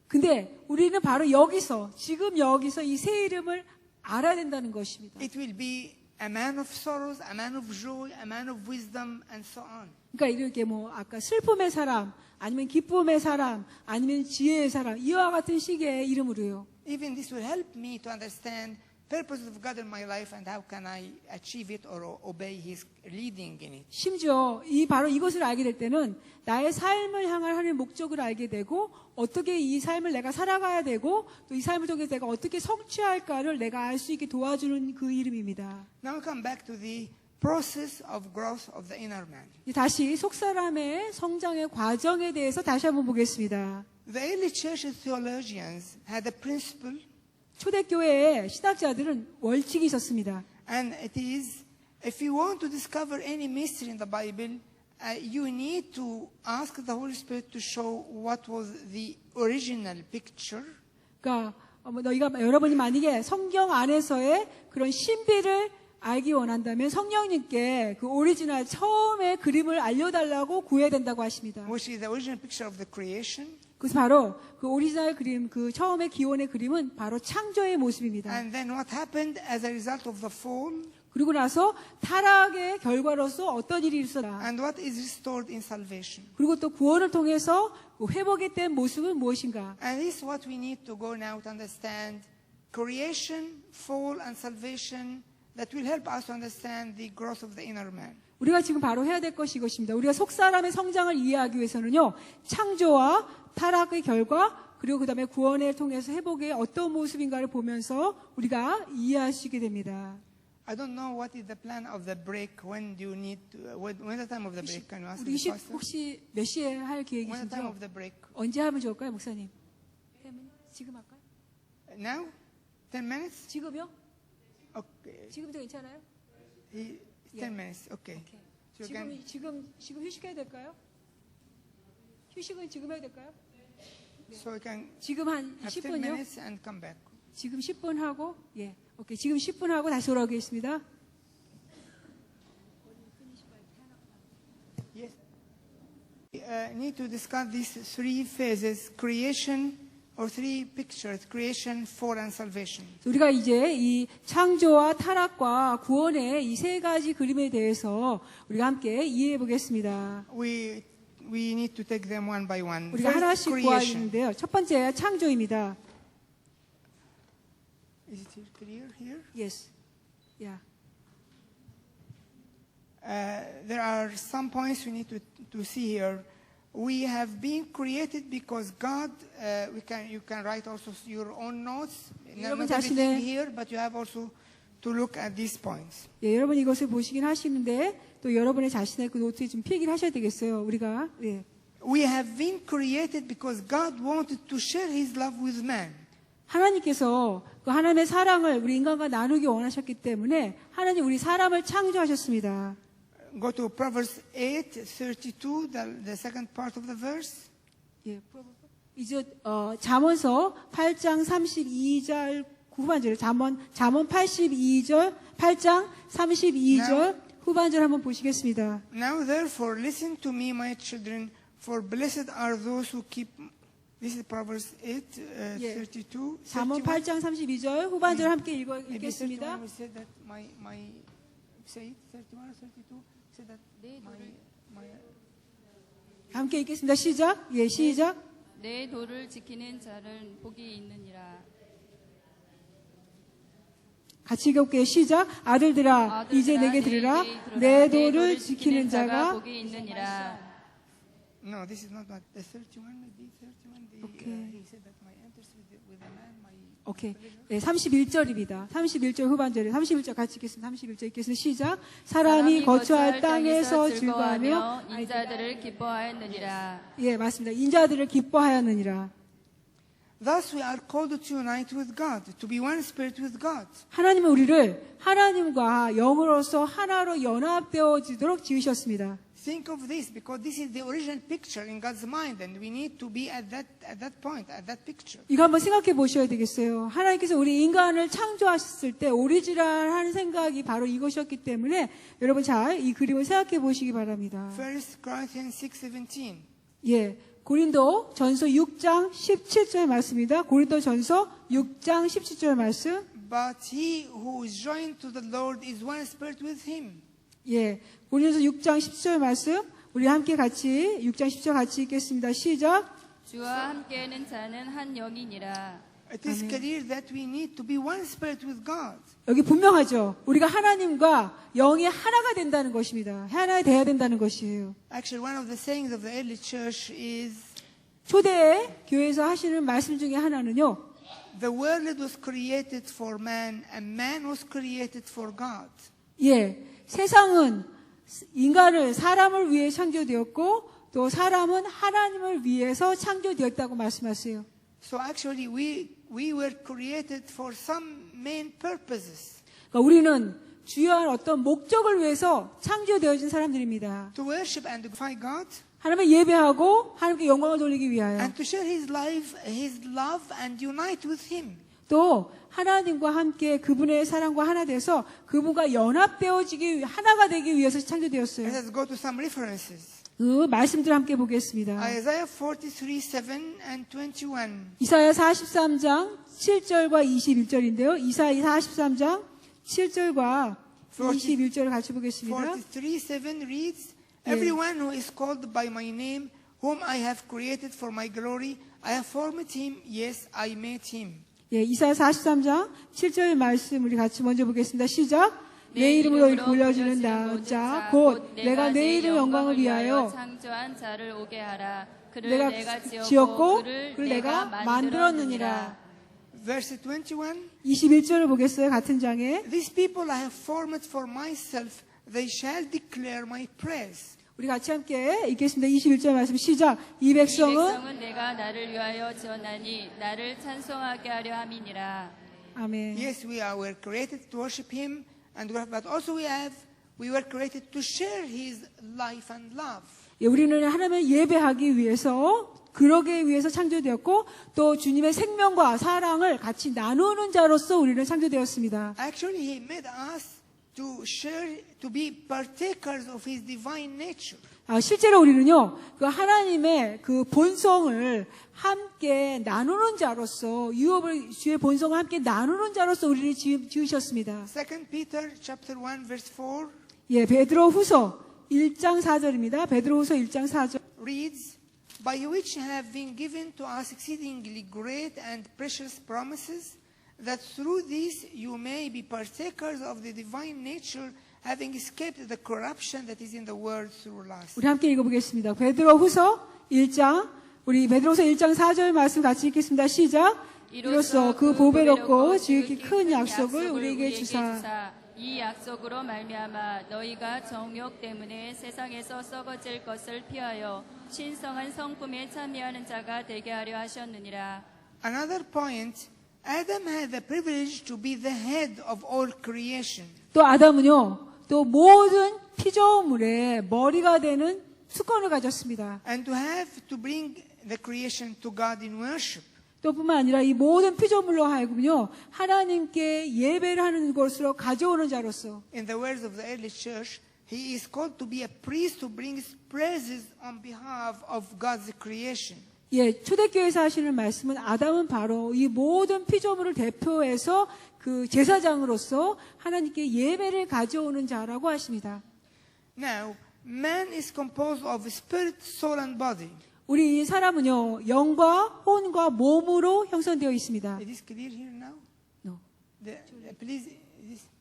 근데 우리는 바로 여기서 지금 여기서 이 새 이름을 알아야 된다는 것입니다. It will be a man of sorrows, a man of joy, a man of wisdom, and so on. 그러니까 이렇게 아까 슬픔의 사람, 아니면 기쁨의 사람, 아니면 지혜의 사람 이와 같은 식의 이름으로요. Even this will help me to understand purposes of God in my life and how can I achieve it or obey His leading in it. 심지어 바로 이것을 알게 될 때는 나의 삶을 향한 하나님의 목적을 알게 되고 어떻게 이 삶을 내가 살아가야 되고 또 이 삶을 통해서 내가 어떻게 성취할까를 내가 알 수 있게 도와주는 그 이름입니다. Now we come back to the process of growth of the inner man. 다시 속사람의 성장의 과정에 대해서 다시 한번 보겠습니다. The early church theologians had a principle. 초대교회의 신학자들은 월칙이 있었습니다. And it is, if you want to discover any mystery in the Bible, you need to ask the Holy Spirit to show what was the original picture. 그러니까 여러분이 만약에 성경 안에서의 그런 신비를 알기 원한다면 성령님께 그 오리지널 처음의 그림을 알려달라고 구해야 된다고 하십니다. which is the original picture of the creation. 그래서 바로 그 오리지널 그림, 그 처음의 기원의 그림은 바로 창조의 모습입니다. And then what happened as a result of the fall, 그리고 나서 타락의 결과로서 어떤 일이 있었나. and what is restored in salvation. 그리고 또 구원을 통해서 회복이 된 모습은 무엇인가. And this is what we need to go now to understand creation, fall, and salvation that will help us to understand the growth of the inner man. 우리가 지금 바로 해야 될 것이 이것입니다. 우리가 속사람의 성장을 이해하기 위해서는요, 창조와 타락의 결과, 그리고 그 다음에 구원을 통해서 회복의 어떤 모습인가를 보면서 우리가 이해할 수 있게 됩니다. I don't know what is the plan of the break. When do you need to, when the time of the break? Can you ask 우리 the pastor? 혹시 몇 시에 할 When the time 계획이신지요? of the break? 언제 하면 좋을까요, 목사님? 지금 할까요? Now? 10 minutes? 지금요? Okay. 지금도 괜찮아요? 10 minutes. Okay. So you can, 지금 휴식해야 될까요? 휴식은 지금 해야 될까요? so you can 지금 한 have 10 10분요? minutes and come back. 지금 10분 하고, 예. 오케이. 지금 10분 하고 다시 돌아오겠습니다. Yes. We need to discuss these three phases: creation, or three pictures: creation, fall, and salvation. 우리가 이제 이 창조와 타락과 구원의 이 세 가지 그림에 대해서 우리가 함께 이해해 보겠습니다. We need to take them one by one. 우리가 First, 하나씩 creation. 보아있는데요. 첫 번째 창조입니다. Is it clear here? Yes. Yeah. There are some points we need to see here. We have been created because God. You can write also your own notes. 여러분 Not everything 자신의- here, but you have also to look at these points. 예, 여러분 이것을 보시긴 하시는데 또 여러분의 자신의 그 노트에 좀 필기를 하셔야 되겠어요. 우리가 예. We have been created because God wanted to share His love with man. 하나님께서 그 하나님의 사랑을 우리 인간과 나누기 원하셨기 때문에 하나님 우리 사람을 창조하셨습니다. Go to Proverbs 8:32, the second part of the verse. 예, 이제 잠언서 8장 32절 후반절 잠언 82절 8장 32절 후반절 한번 보시겠습니다. Now therefore listen to me, my children, for blessed are those who keep. This is Proverbs 8:32. 잠언 8장 32절 후반절 함께 Maybe 31 읽겠습니다. we said that my say it 31 or 32 said that my 함께 읽겠습니다. 시작. 예, 시작. 내 도를 지키는 자는 복이 있느니라. 같이 읽을게요. 시작. 아들들아, 이제 내게 들으라. 내 도를 지키는 자가 복이 있느니라. No, this is not what the 31 maybe 31. Okay. He said that my enters with a man, my. 오케이. 네, 31절입니다. 31절 후반절에 31절 같이 읽겠습니다. 31절 읽겠습니다. 시작. 사람이 거처할 땅에서 즐거워하며 인자들을 기뻐하였느니라. 예, 맞습니다. 인자들을 기뻐하였느니라. Thus we are called to unite with God, to be one spirit with God. 하나님은 우리를 하나님과 영으로서 하나로 연합되어지도록 지으셨습니다. Think of this, because this is the original picture in God's mind, and we need to be at that point, at that picture. 이거 한번 생각해 보셔야 되겠어요. 하나님께서 우리 인간을 창조하셨을 때 오리지널한 생각이 바로 이것이었기 때문에 여러분 잘 이 그림을 생각해 보시기 바랍니다. 1 Corinthians 6:17. 예, 고린도 전서 6장 17절 말씀입니다. 고린도 전서 6장 17절 말씀. But he who is joined to the Lord is one spirit with him. 예, 고린도서 6장 10절 말씀. 우리 함께 같이 6장 10절 같이 읽겠습니다. 시작. 주와 함께하는 자는 한 영이니라. It is clear that we need to be one spirit with God. 여기 분명하죠. 우리가 하나님과 영이 하나가 된다는 것입니다. 하나가 돼야 된다는 것이에요. Actually, one of the sayings of the early church is, 초대 교회에서 하시는 말씀 중에 하나는요. the world was created for man, and man was created for God. 예, 세상은 인간을 사람을 위해 창조되었고 또 사람은 하나님을 위해서 창조되었다고 말씀하세요. So actually, we were created for some main purposes. 그러니까 우리는 주요한 어떤 목적을 위해서 창조되어진 사람들입니다. To worship and glorify God, 하나님을 예배하고 하나님께 영광을 돌리기 위하여 and to share His life, His love, and unite with Him. 또 하나님과 함께 그분의 사랑과 하나 돼서 그분과 연합되어지기 하나가 되기 위해서 창조되었어요. Let us go to some references. 그 말씀들 함께 보겠습니다. Isaiah 43:7 and 21. 이사야 43장 7절과 21절인데요. 이사야 43장 7절과 21절을 같이 보겠습니다. 43:7 reads, Everyone who is called by my name, whom I have created for my glory, I have formed him, yes, I made him. 예, 이사야 43장 7절 말씀 우리 같이 먼저 보겠습니다. 시작. 내 이름으로 불러주는 자, 곧 내가 내 이름 영광을 위하여 창조한 자를 오게 하라. 그를 내가 내가 지었고 그를 내가 만들었느니라. Verse 21, 21절을 보겠어요. 같은 장에. These people I have formed for myself, they shall declare my praise. 우리 같이 함께 읽겠습니다. 21절 말씀 시작. 이 백성은 내가 나를 위하여 지었나니 나를 찬송하게 하려 함이니라. 아멘. Yes, we were created to worship him, but also we were created to share his life and love. 예, 우리는 하나님을 예배하기 위해서 그러기 위해서 창조되었고 또 주님의 생명과 사랑을 같이 나누는 자로서 우리는 창조되었습니다. Actually, he made us to share, to be partakers of his divine nature. 실제로 우리는요, 그 하나님의 그 본성을 함께 나누는 자로서, 주의 본성을 함께 나누는 자로서 우리를 지으셨습니다. 2 Peter chapter 1 verse 4 예, 베드로 후서 1장 4절입니다. 베드로 후서 1장 4절. reads, By which have been given to us exceedingly great and precious promises, that through this you may be partakers of the divine nature, having escaped the corruption that is in the world through lust. 우리 함께 읽어보겠습니다. 베드로 후서 1장, 우리 베드로서 1장 4절 말씀 같이 읽겠습니다. 시작. 이로써 그 보배롭고 지극히 큰 약속을 우리에게 주사. 이 약속으로 말미암아 너희가 정욕 때문에 세상에서 썩어질 것을 피하여 신성한 성품에 참여하는 자가 되게 하려 하셨느니라. Another point, Adam had the privilege to be the head of all creation. 또 아담은요, 또 모든 피조물의 머리가 되는 수건을 가졌습니다. And to bring the creation to God in worship. 또 뿐만 아니라 이 모든 피조물로 하여금요, 하나님께 예배를 하는 것으로 가져오는 자로서. In the words of the early church, he is called to be a priest who brings praises on behalf of God's creation. 예, 초대교회에서 하시는 말씀은 아담은 바로 이 모든 피조물을 대표해서 그 제사장으로서 하나님께 예배를 가져오는 자라고 하십니다. Now, man is composed of spirit, soul, and body. 우리 사람은요, 영과 혼과 몸으로 형성되어 있습니다. Is this clear here now? No. Please.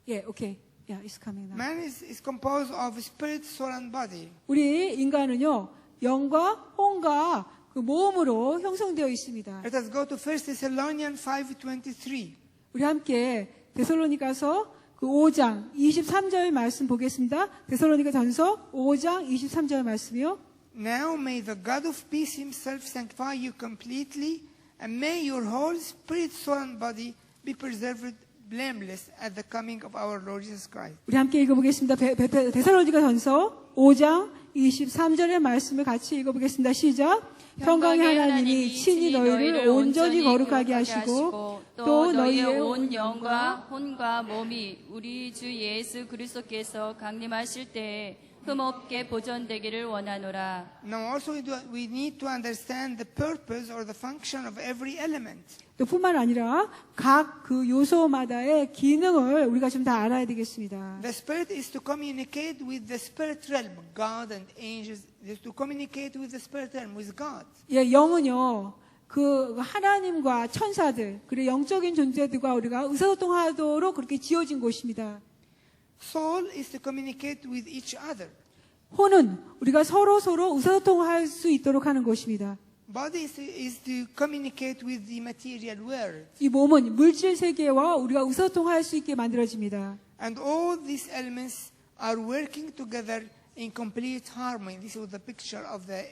예, 오케이. Yeah, it's coming now. Man is composed of spirit, soul, and body. 우리 인간은요, 영과 혼과 그 몸으로 형성되어 있습니다. Let us go to 1 Thessalonians 5:23. 우리 함께 데살로니가서 그 5장 23절 말씀 보겠습니다. 데살로니가 전서 5장 23절 말씀이요. Now may the God of peace himself sanctify you completely, and may your whole spirit, soul, and body be preserved blameless at the coming of our Lord Jesus Christ. 우리 함께 읽어보겠습니다. 데살로니가 전서 5장 23절의 말씀을 같이 읽어보겠습니다. 시작. 평강의 하나님이 친히 너희를 온전히 거룩하게 하시고 또 너희의 온 영과 혼과 몸이 우리 주 예수 그리스도께서 강림하실 때에 흠없게 보존되기를 원하노라. Now also we need to understand the purpose or the function of every element. 또 뿐만 아니라 각 그 요소마다의 기능을 우리가 좀 다 알아야 되겠습니다. The spirit is to communicate with the spirit realm, God and angels. Is to communicate with the spirit realm, with God. 예, 영은요, 그 하나님과 천사들, 그리고 영적인 존재들과 우리가 의사소통하도록 그렇게 지어진 곳입니다. Soul is to communicate with each other. 혼은 우리가 서로 의사소통할 수 있도록 하는 곳입니다. Body is to communicate with the material world. 이 몸은 물질 세계와 우리가 의사소통할 수 있게 만들어집니다. And all these elements are working together in complete harmony. This was the picture of the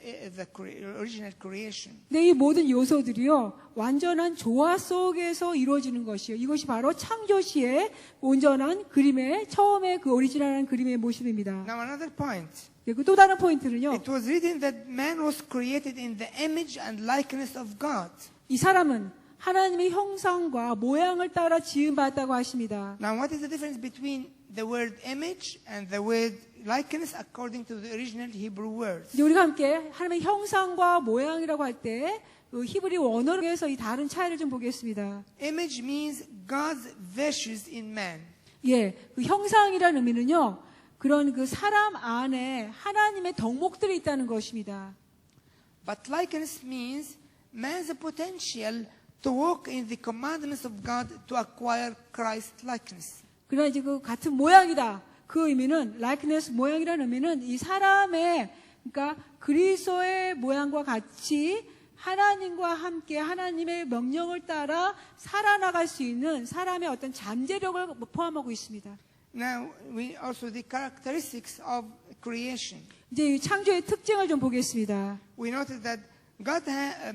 original creation. 네, 이 모든 요소들이요, 완전한 조화 속에서 이루어지는 것이요. 이것이 바로 창조 시의 온전한 그림의 처음에 그 오리지널한 그림의 모습입니다. Now another point. 그리고 또 다른 포인트는요. It was written that man was created in the image and likeness of God. 이 사람은 하나님의 형상과 모양을 따라 지음받았다고 하십니다. Now, what is the difference between the word image and the word likeness according to the original Hebrew words? 이제 우리가 함께 하나님의 형상과 모양이라고 할 때 히브리 원어에서 이 다른 차이를 좀 보겠습니다. Image means God's virtues in man. 예, 그 형상이라는 의미는요, 그런 그 사람 안에 하나님의 덕목들이 있다는 것입니다. But likeness means man's potential to walk in the commandments of God to acquire Christ likeness. 그러나 이제 그 같은 모양이다. 그 의미는 likeness 모양이라는 의미는 이 사람의 그러니까 그리스도의 모양과 같이 하나님과 함께 하나님의 명령을 따라 살아나갈 수 있는 사람의 어떤 잠재력을 포함하고 있습니다. Now, we also the characteristics of creation. 이제 이 창조의 특징을 좀 보겠습니다. We noted that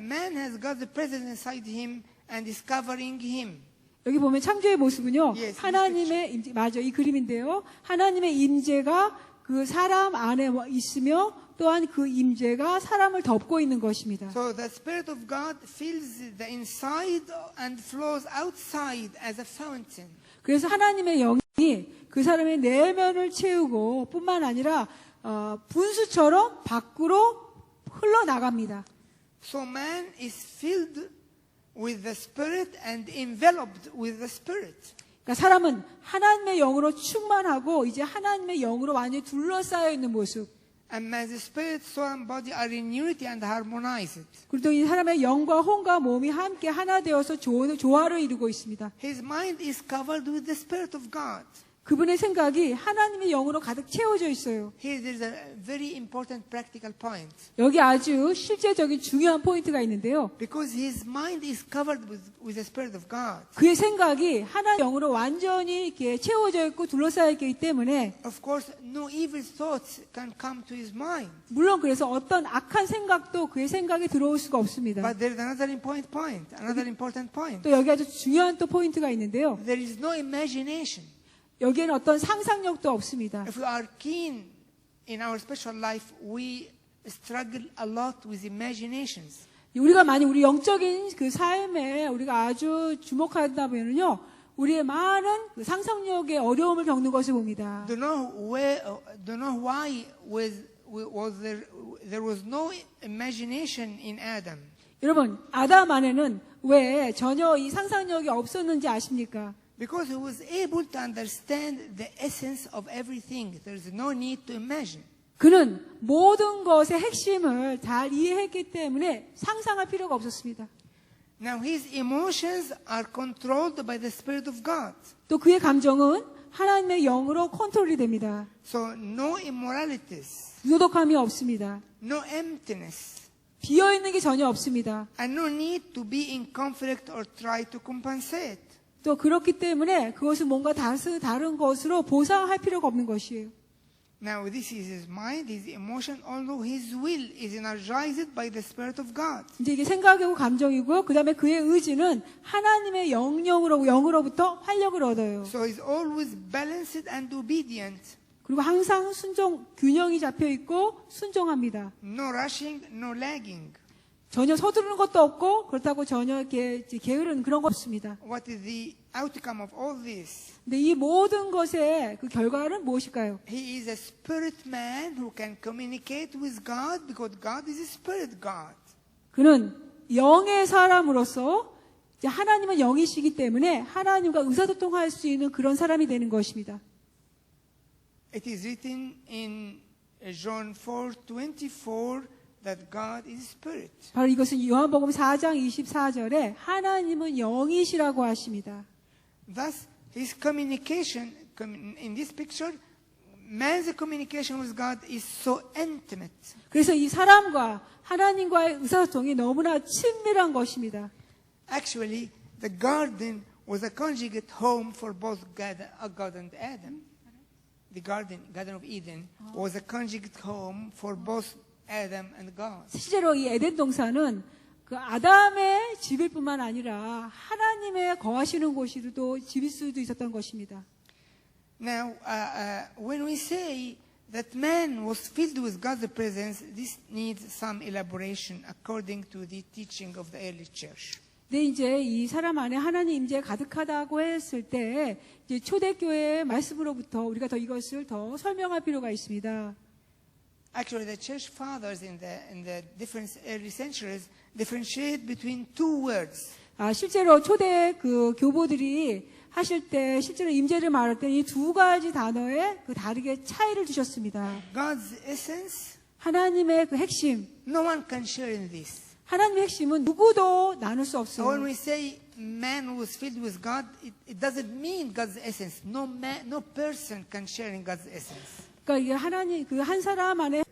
man has God's presence inside him and is covering him. 여기 보면 창조의 모습은요. Yes, 하나님의 임재, 맞아, 이 그림인데요. 하나님의 임재가 그 사람 안에 있으며 또한 그 임재가 사람을 덮고 있는 것입니다. So the Spirit of God fills the inside and flows outside as a fountain. 그래서 하나님의 영이 그 사람의 내면을 채우고 뿐만 아니라 분수처럼 밖으로 흘러나갑니다. So man is filled with the Spirit and enveloped with the Spirit. 그러니까 사람은 하나님의 영으로 충만하고 이제 하나님의 영으로 완전히 둘러싸여 있는 모습. And man's spirit, soul, and body are in unity and harmonized. 그리고 또 이 사람의 영과 혼과 몸이 함께 하나 되어서 조화를 이루고 있습니다. His mind is covered with the Spirit of God. 그분의 생각이 하나님의 영으로 가득 채워져 있어요. Here there is a very important practical point. 여기 아주 실제적인 중요한 포인트가 있는데요. Because his mind is covered with the Spirit of God. 그의 생각이 하나님의 영으로 완전히 이렇게 채워져 있고 둘러싸여 있기 때문에 Of course, no evil thoughts can come to his mind. 물론 그래서 어떤 악한 생각도 그의 생각에 들어올 수가 없습니다. But there is another important point. 또 여기 아주 중요한 또 포인트가 있는데요. There is no imagination. 여기에는 어떤 상상력도 없습니다. If we are keen in our spiritual life, we struggle a lot with imaginations. 우리가 많이 우리 영적인 그 삶에 우리가 아주 주목하다 보면요, 우리의 많은 그 상상력의 어려움을 겪는 것을 봅니다. Don't know why there was no imagination in Adam. 여러분, 아담 안에는 왜 전혀 이 상상력이 없었는지 아십니까? Because he was able to understand the essence of everything. There is no need to imagine. 그는 모든 것의 핵심을 잘 이해했기 때문에 상상할 필요가 없었습니다. Now his emotions are controlled by the Spirit of God. 또 그의 감정은 하나님의 영으로 컨트롤이 됩니다. So no immoralities, 유독함이 없습니다. no emptiness, 비어있는 게 전혀 없습니다. and no need to be in conflict or try to compensate. 또 그렇기 때문에 그것을 뭔가 다른 것으로 보상할 필요가 없는 것이에요. Now this is his mind, his emotion, although his will is energized by the Spirit of God. 이제 이게 생각이고 감정이고요. 그 다음에 그의 의지는 하나님의 영으로부터 활력을 얻어요. So he's always balanced and obedient. 그리고 항상 균형이 잡혀 있고 순종합니다. No rushing, no lagging. 전혀 서두르는 것도 없고 그렇다고 전혀 이렇게 게으른 그런 거 없습니다. What is the outcome of all this? 근데 이 모든 것의 그 결과는 무엇일까요? He is a spirit man who can communicate with God because God is a spirit God. 그는 영의 사람으로서 이제 하나님은 영이시기 때문에 하나님과 의사소통할 수 있는 그런 사람이 되는 것입니다. It is written in John 4:24 that God is spirit. 바로 이것은 요한복음 4장 24절에 하나님은 영이시라고 하십니다. Thus, his communication in this picture, man's communication with God is so intimate. 그래서 이 사람과 하나님과의 의사소통이 너무나 친밀한 것입니다. Actually, the garden was a conjugate home for both God and Adam. The Garden of Eden was a conjugate home for both Adam and God. 실제로 이 에덴 동산은 그 아담의 집일 뿐만 아니라 하나님의 거하시는 곳이도 집일 수도 있었던 것입니다. Now, when we say that man was filled with God's presence, this needs some elaboration according to the teaching of the early church. 근데 이제 이 사람 안에 하나님 임재 가득하다고 했을 때 이제 초대교회의 말씀으로부터 우리가 더 이것을 더 설명할 필요가 있습니다. Actually, the church fathers in the different early centuries differentiate between two words. 실제로 초대 그 교보들이 하실 때 실제로 임재를 말할 때 이 두 가지 단어에 그 다르게 차이를 두셨습니다. God's essence, 하나님의 그 핵심, no one can share in this. 하나님의 핵심은 누구도 나눌 수 So when 없어요. we say man was filled with God, it doesn't mean God's essence. No person can share in God's essence. 그러니까 이게 하나님 그 한 사람 안에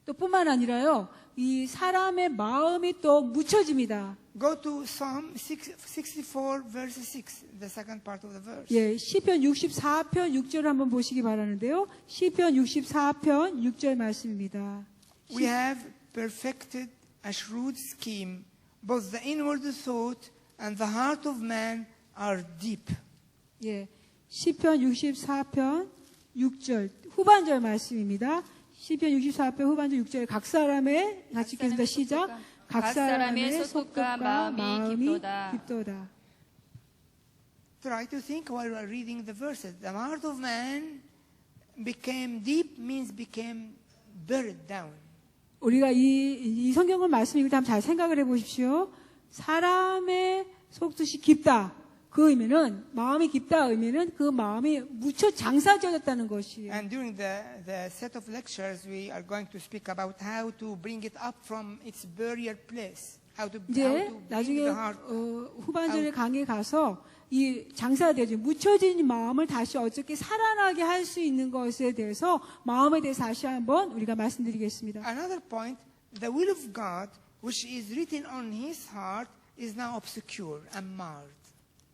또 뿐만 아니라요. 이 사람의 마음이 또 묻혀집니다. Go to Psalm 64 verse 6, the second part of the verse. 예, 시편 64편 6절 한번 보시기 바라는데요. 시편 64편 6절 말씀입니다. We have perfected a shrewd scheme. Both the inward thought and the heart of man are deep. 예, 시편 64편 6절 후반절 말씀입니다. 시편 64편 후반절 6절 각 사람의 같이 읽겠습니다. 시작. 각 사람의 속뜻과 마음이 깊도다. Try to think while we are reading the verses. The heart of man became deep means became buried down. 우리가 이 성경을 말씀 읽을 때 한번 잘 생각을 해보십시오. 사람의 속뜻이 깊다. 그 의미는 마음이 깊다 의미는 그 마음이 묻혀 장사되었다는 것이에요. And during the set of lectures, we are going to speak about how to bring it up from its burial place. How to 이제 bring 나중에 the heart. 후반절에 강의에 가서 이 장사되지 묻혀진 마음을 다시 어떻게 살아나게 할 수 있는 것에 대해서 마음에 대해서 다시 한번 우리가 말씀드리겠습니다. Another point, the will of God, which is written on his heart, is now obscure and marred.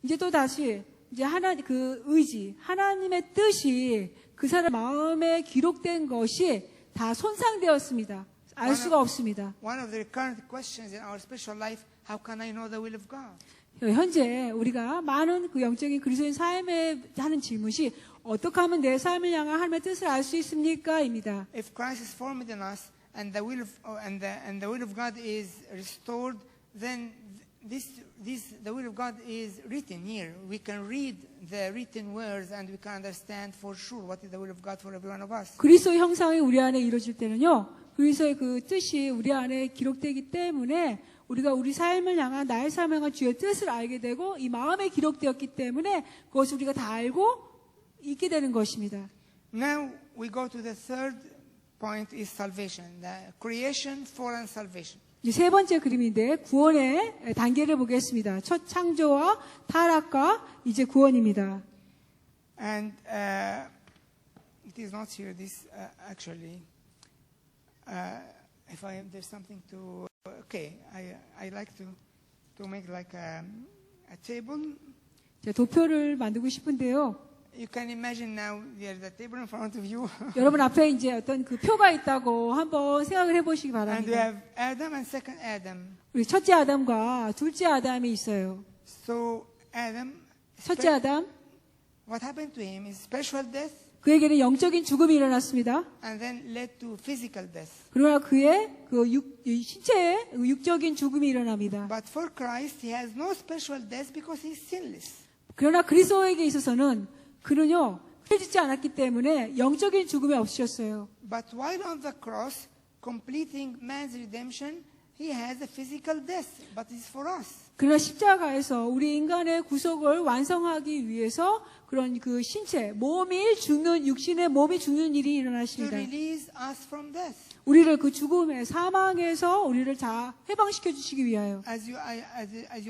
이제 또 다시 이제 그 의지, 하나님의 뜻이 그 사람 마음에 기록된 것이 다 손상되었습니다. 알 수가 없습니다. One of the recurrent questions in our spiritual life, how can I know the will of God? 현재 우리가 많은 그 영적인 그리스도인 삶에 하는 질문이 어떻게 하면 내 삶을 향한 하나님의 뜻을 알 수 있습니까?입니다. If Christ is formed in us and the will of God is restored, then the will of God is written here. We can read the written words and we can understand for sure what is the will of God for every one of us. 그리스도의 형상이 우리 안에 이루어질 때는요. 그리스도의 그 뜻이 우리 안에 기록되기 때문에 우리가 우리 삶을 향한 나의 삶을 향한 주의 뜻을 알게 되고 이 마음에 기록되었기 때문에 그것을 우리가 다 알고 있게 되는 것입니다. Now we go to the third point is salvation, the creation, fall, and salvation. 이제 세 번째 그림인데 구원의 단계를 보겠습니다. 첫 창조와 타락과 이제 구원입니다. And it is not here. This actually, if there's something to, okay, I like to make like a table. 도표를 만들고 싶은데요. You can imagine now there's a table in front of you. 여러분 앞에 이제 어떤 그 표가 있다고 한번 생각을 해보시기 And we 바랍니다. have Adam and second Adam. 우리 첫째 아담과 둘째 아담이 있어요. So Adam, 첫째 아담, what happened to him is spiritual death 그에게는 영적인 죽음이 일어났습니다. and then led to physical death. 그러나 그의 그 신체의 육적인 죽음이 일어납니다. But for Christ, he has no spiritual death because he's sinless. 그러나 그리스도에게 있어서는 그는요, 죄 짓지 않았기 때문에 영적인 죽음이 없으셨어요. But while on the cross, completing man's redemption, he has a physical death, but it's for us. 그러나 십자가에서 우리 인간의 구속을 완성하기 위해서 그런 그 신체, 몸이 죽는, 육신의 몸이 죽는 일이 To 일어나십니다. release us from death. 우리를 그 죽음의 사망에서 우리를 다 해방시켜 주시기 위하여. As you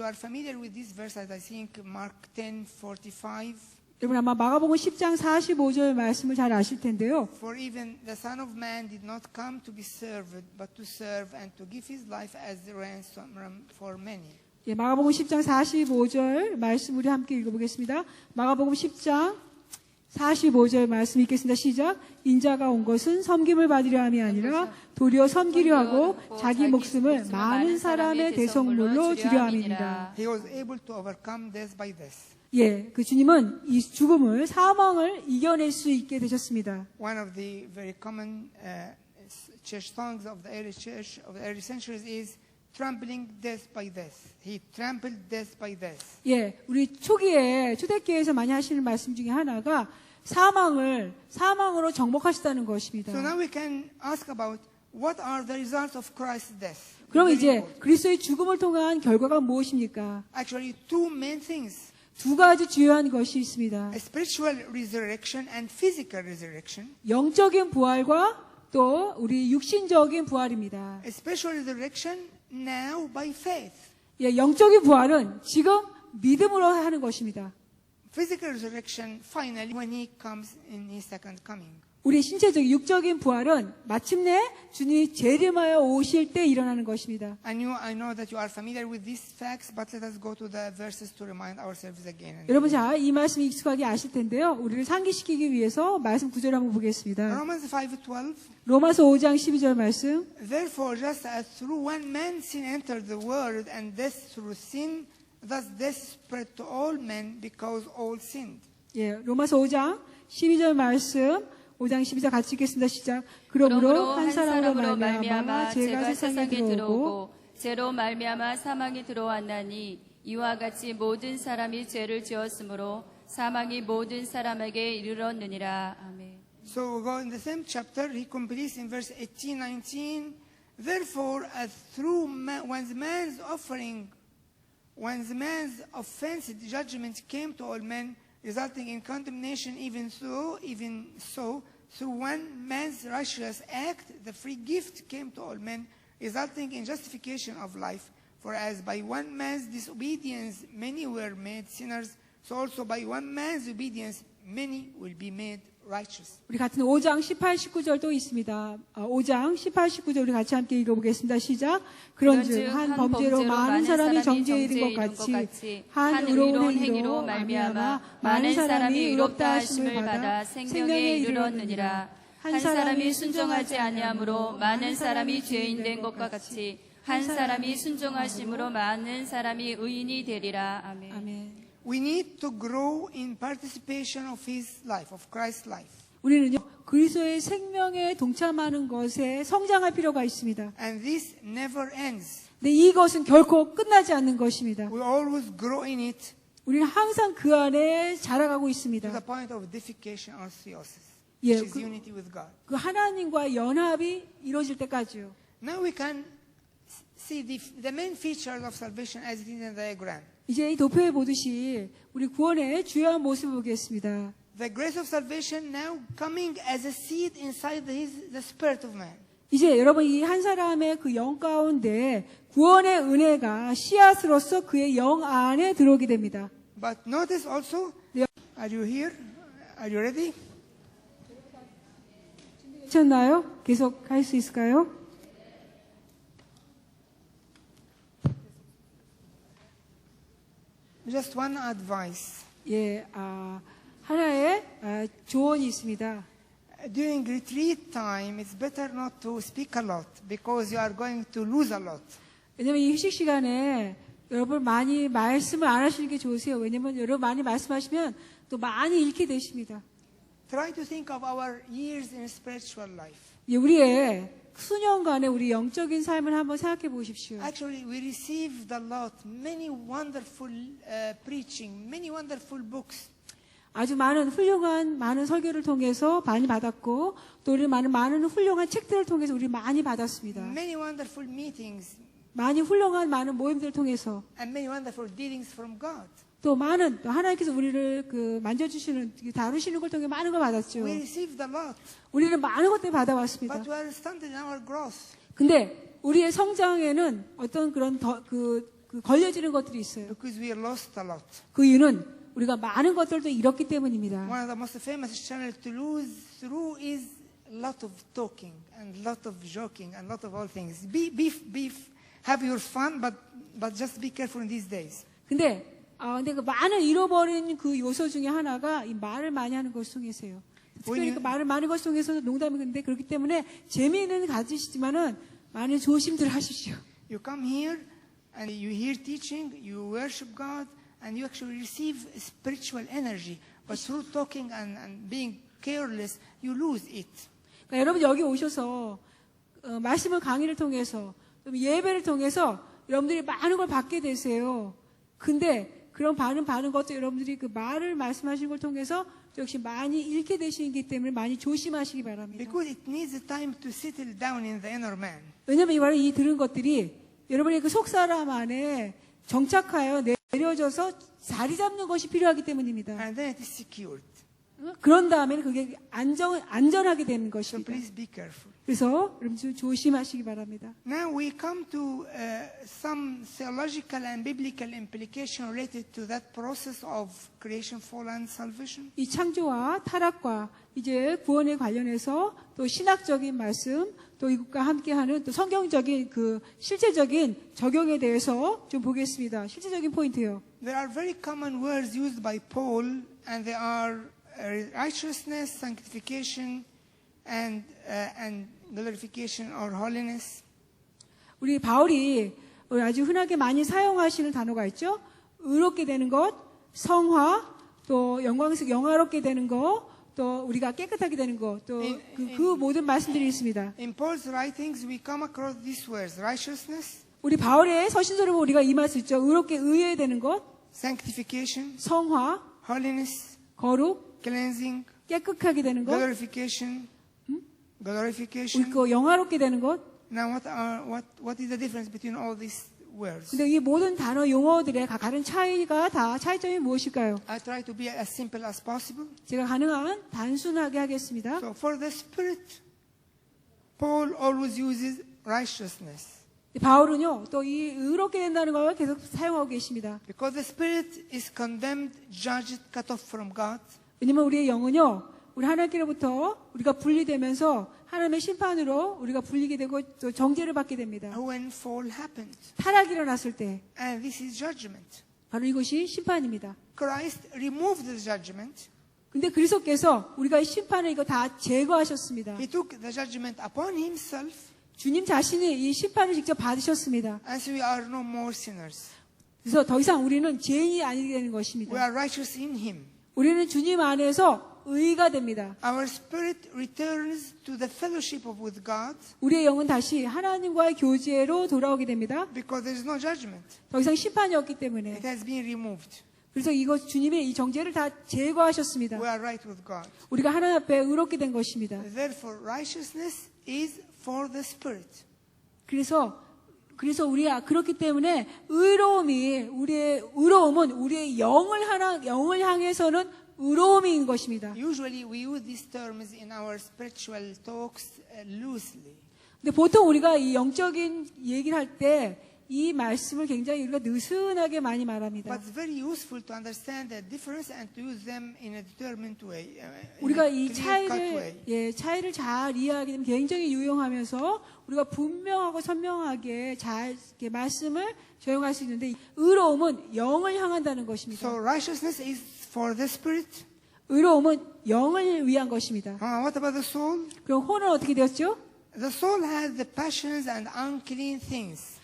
are familiar with this verse, as I think Mark 10:45. 여러분 아마 마가복음 10장 45절 말씀을 잘 아실 텐데요. For even the Son of Man did not come to be served, but to serve and to give his life as a ransom for many. 예, 마가복음 10장 45절 말씀 우리 함께 읽어보겠습니다. 마가복음 10장 45절 말씀 읽겠습니다. 시작. 인자가 온 것은 섬김을 받으려 함이 아니라 도리어 섬기려 하고 자기 목숨을 많은 사람의 대속물로 주려 함이니라. He was able to overcome death by this. 예, 그 주님은 이 죽음을, 사망을 이겨낼 수 있게 되셨습니다. One of the very common church songs of the early church of the early centuries is trampling death by death. He trampled death by death. 예, 우리 초기에 초대교회에서 많이 하시는 말씀 중에 하나가 사망으로 정복하셨다는 것입니다. So now we can ask about what are the results of Christ's death. 그럼 Very 이제 important. 그리스도의 죽음을 통한 결과가 무엇입니까? Actually, two main things. 두 가지 주요한 것이 있습니다. A spiritual resurrection and physical resurrection. 영적인 부활과 또 우리 육신적인 부활입니다. A spiritual resurrection now by faith. 예, 영적인 부활은 지금 믿음으로 하는 것입니다. Physical resurrection finally when he comes in his second coming. 우리 신체적인 육적인 부활은 마침내 주님이 재림하여 오실 때 일어나는 것입니다. I know that you are familiar with these facts, but let us go to the verses to remind ourselves again. 여러분 자, 이 말씀이 익숙하게 아실 텐데요. 우리를 상기시키기 위해서 말씀 구절을 한번 보겠습니다. Romans 5:12. 로마서 5장 12절 말씀. Therefore, just as through one man sin entered the world, and death through sin, thus death spread to all men because all sinned. 예, 로마서 5장 12절 말씀. 5장 12절 같이 읽겠습니다. 시작. 그러므로 한 사람으로 말미암아 죄가 세상에 들어오고 죄로 말미암아 사망이 들어왔나니 이와 같이 모든 사람이 죄를 지었으므로 사망이 모든 사람에게 이르렀느니라. 아멘. So we go in the same chapter, he completes in verse 18, 19. Therefore, as through one's man's offense, judgment came to all men, resulting in condemnation, even so, through one man's righteous act, the free gift came to all men, resulting in justification of life. For as by one man's disobedience many were made sinners, so also by one man's obedience many will be made righteous. 우리 같은 5장 18, 19절도 있습니다. 5장 18, 19절 우리 같이 함께 읽어보겠습니다. 시작. 그런즉 한 범죄로 많은 사람이 정죄에 이른 것 같이 한 의로운 행위로 말미암아 많은 사람이 의롭다 하심을 받아 생명에 이르렀느니라. 한 사람이 순종하지 아니함으로 많은 사람이 죄인 된 것과 같이 한 사람이 순종하심으로 많은 사람이 의인이 되리라. 아멘. 아멘. We need to grow in participation of his life, of Christ's life. 우리는요, 그리스도의 생명에 동참하는 것에 성장할 필요가 있습니다. And this never ends. 근데 이것은 결코 끝나지 않는 것입니다. We always grow in it 우리는 항상 그 안에 자라가고 to 있습니다. the point of deification or theosis, 예, which is unity with God. 그 하나님과 연합이 이루어질 때까지요. Now we can see the main features of salvation as it is in the diagram. 이제 이 도표에 보듯이 우리 구원의 주요한 모습을 보겠습니다. The grace of salvation now coming as a seed inside the spirit of man. 이제 여러분 이 한 사람의 그 영 가운데 구원의 은혜가 씨앗으로서 그의 영 안에 들어오게 됩니다. But notice also, are you here? Are you ready? 괜찮나요? 계속 할 수 있을까요? Just one advice. 예, 하나의 조언이 있습니다. During retreat time, it's better not to speak a lot because you are going to lose a lot. 왜냐면 이 휴식 시간에 여러분 많이 말씀을 안 하시는 게 좋으세요. 왜냐면 여러분 많이 말씀하시면 또 많이 잃게 되십니다. Try to think of our years in spiritual life. 예, 우리의 수년간의 우리 영적인 삶을 한번 생각해 보십시오. Actually, we received a lot, many wonderful preaching, many wonderful books. 아주 많은 설교를 통해서 많이 받았고 또 우리 많은 훌륭한 책들을 통해서 우리 많이 받았습니다. Many wonderful meetings 많은 모임들을 통해서 and many wonderful dealings from God. 또 하나님께서 우리를 만져주시는 다루시는 걸 통해 많은 걸 받았죠. We received a lot, 우리는 많은 것들을 받아왔습니다. but we are stunted in our growth 근데 우리의 성장에는 어떤 그런 걸려지는 것들이 있어요. because we lost a lot. 그 이유는 우리가 많은 것들도 잃었기 때문입니다. One of the most famous channels to lose through is a lot of talking and a lot of joking and a lot of all things. Have your fun, but just be careful in these days. 근데 그 많은 잃어버린 그 요소 중에 하나가 이 말을 많이 하는 것 속에서요. 특별히 그 말을 많은 것 속에서 농담이 근데 그렇기 때문에 재미는 가지시지만은 많은 조심들 하십시오. You come here and you hear teaching, you worship God, and you actually receive spiritual energy. But through talking and being careless, you lose it. 그러니까 여러분 여기 오셔서 말씀을 강의를 통해서 그럼 예배를 통해서 여러분들이 많은 걸 받게 되세요. 근데 그런 받는 것도 여러분들이 그 말을 말씀하시는 걸 통해서 역시 많이 잃게 되시기 때문에 많이 조심하시기 바랍니다. Because it needs time to settle down in the inner man. 왜냐하면 바로 이 들은 것들이 여러분의 그 속사람 안에 정착하여 내려져서 자리 잡는 것이 필요하기 때문입니다. And then it is secured. 그런 다음에는 그게 안전하게 되는 So 것입니다. please be careful. 그래서 여러분 좀 조심하시기 바랍니다. Now we come to some theological and biblical implication related to that process of creation, fall, and salvation. 이 창조와 타락과 이제 구원에 관련해서 또 신학적인 말씀, 또 이것과 함께하는 또 성경적인 그 실제적인 적용에 대해서 좀 보겠습니다. 실제적인 포인트요. There are very common words used by Paul, and they are righteousness, sanctification, and glorification or holiness. 우리 바울이 아주 흔하게 많이 사용하시는 단어가 있죠. 의롭게 되는 것, 성화, 또 영화롭게 되는 것, 또 우리가 깨끗하게 되는 것, 또 그 모든 말씀들이 있습니다. In Paul's writings, we come across these words: righteousness, 우리 바울의 서신서를 보면 우리가 이 말씀 있죠. 의롭게 의해야 되는 것, sanctification, 성화, holiness, 거룩, cleansing, 깨끗하게 되는 것, glorification, glorification. 그리고 영화롭게 되는 것. Now, what is the difference between all these words? 근데 이 모든 단어 용어들의 다른 차이점이 무엇일까요? I try to be as simple as possible. 제가 가능한 단순하게 하겠습니다. So, for the Spirit, Paul always uses righteousness. 바울은요, 또 이 의롭게 된다는 걸 계속 사용하고 계십니다. Because the Spirit is condemned, judged, cut off from God. 왜냐면 우리의 영은요, 우리 하나님께로부터 우리가 분리되면서 하나님의 심판으로 우리가 불리게 되고 또 정죄를 받게 됩니다. When fall happened. 타락이 일어났을 때 And this is judgment. 바로 이것이 심판입니다. Christ removed the judgment. 근데 그리스도께서 우리가 이 심판을 이거 다 제거하셨습니다. He took the judgment upon himself. 주님 자신이 이 심판을 직접 받으셨습니다. And so we are no more sinners. 그래서 더 이상 우리는 죄인이 아니게 되는 We 것입니다. are righteous in him. 우리는 주님 안에서 의가 됩니다. Our spirit returns to the fellowship with God 우리의 영은 다시 하나님과의 교제로 돌아오게 됩니다. because there is no judgment. 더 이상 심판이 없기 It 때문에. has been removed. 그래서 이것 주님의 이 정죄를 다 제거하셨습니다. We are right with God. 우리가 하나님 앞에 의롭게 된 것입니다. Therefore, righteousness is for the spirit. 그래서 우리가 그렇기 때문에 의로움은 우리의 영을 향해서는 의로움인 것입니다. Usually, we use these terms in our spiritual talks loosely. 근데 보통 우리가 이 영적인 얘기를 할 때 이 말씀을 굉장히 우리가 느슨하게 많이 말합니다. But it's very useful to understand the difference and to use them in a determined way. In 우리가 a 이 clear-cut way. 차이를 잘 이해하게 되면 굉장히 유용하면서 우리가 분명하고 선명하게 잘 이렇게 말씀을 적용할 수 있는데 의로움은 영을 향한다는 것입니다. So righteousness is for the spirit. 의로움은 영을 위한 것입니다. What about the soul? 그럼 혼은 어떻게 되었죠? The soul has the passions and unclean things.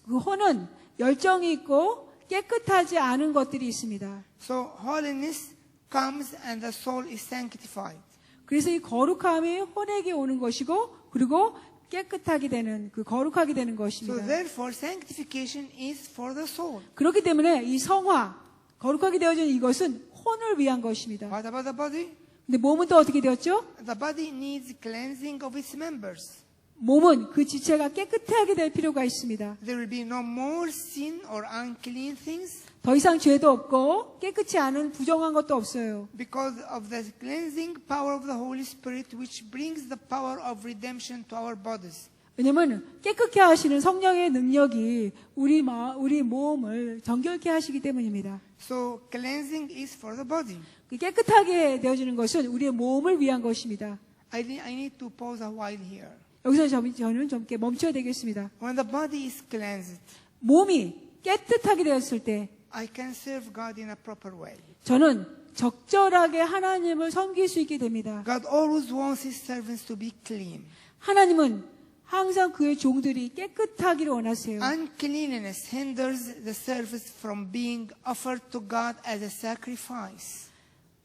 그 혼은 열정이 있고 깨끗하지 않은 것들이 있습니다. So holiness comes and the soul is sanctified. 그래서 이 거룩함이 혼에게 오는 것이고 그리고 깨끗하게 되는 거룩하게 되는 So 것입니다. therefore sanctification is for the soul. 그렇기 때문에 이 성화 거룩하게 되어진 이것은 혼을 위한 것입니다. What about the body? 근데 몸은 또 어떻게 되었죠? The body needs cleansing of its members. 몸은 그 지체가 깨끗하게 될 필요가 있습니다. There will be no more sin or unclean things 더 이상 죄도 없고 깨끗이 않은 부정한 것도 없어요. because of the cleansing power of the Holy Spirit which brings the power of redemption to our bodies. 왜냐하면 깨끗게 하시는 성령의 능력이 우리 몸을 정결케 하시기 때문입니다. So cleansing is for the body. 그 깨끗하게 되어지는 것은 우리의 몸을 위한 것입니다. I need to pause a while here. 여기서 저는 좀 이렇게 멈춰야 되겠습니다. When the body is cleansed, 몸이 깨끗하게 되었을 때 I can serve God in a proper way. 저는 적절하게 하나님을 섬길 수 있게 됩니다. God always wants His servants to be clean. 하나님은 항상 그의 종들이 깨끗하기를 원하세요. Uncleanliness hinders the service from being offered to God as a sacrifice.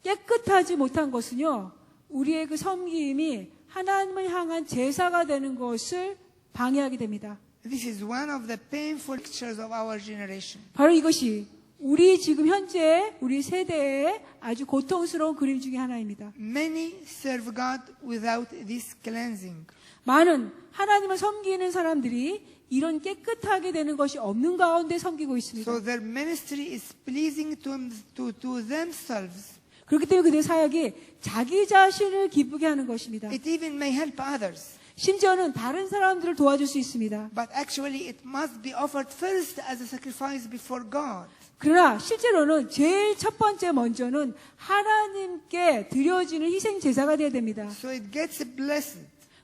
깨끗하지 못한 것은요, 우리의 그 섬김이 하나님을 향한 제사가 되는 것을 방해하게 됩니다. This is one of the painful pictures of our generation. 바로 이것이 우리 지금 현재 우리 세대의 아주 고통스러운 그림 중에 하나입니다. Many serve God without this cleansing. 많은 하나님을 섬기는 사람들이 이런 깨끗하게 되는 것이 없는 가운데 섬기고 있습니다. So their ministry is pleasing to themselves. 그렇기 때문에 그들의 사역이 자기 자신을 기쁘게 하는 것입니다. It even may help others. 심지어는 다른 사람들을 도와줄 수 있습니다. But actually it must be offered first as a sacrifice before God. 그러나 실제로는 제일 첫 번째 먼저는 하나님께 드려지는 희생 제사가 되어야 됩니다. So it gets blessed.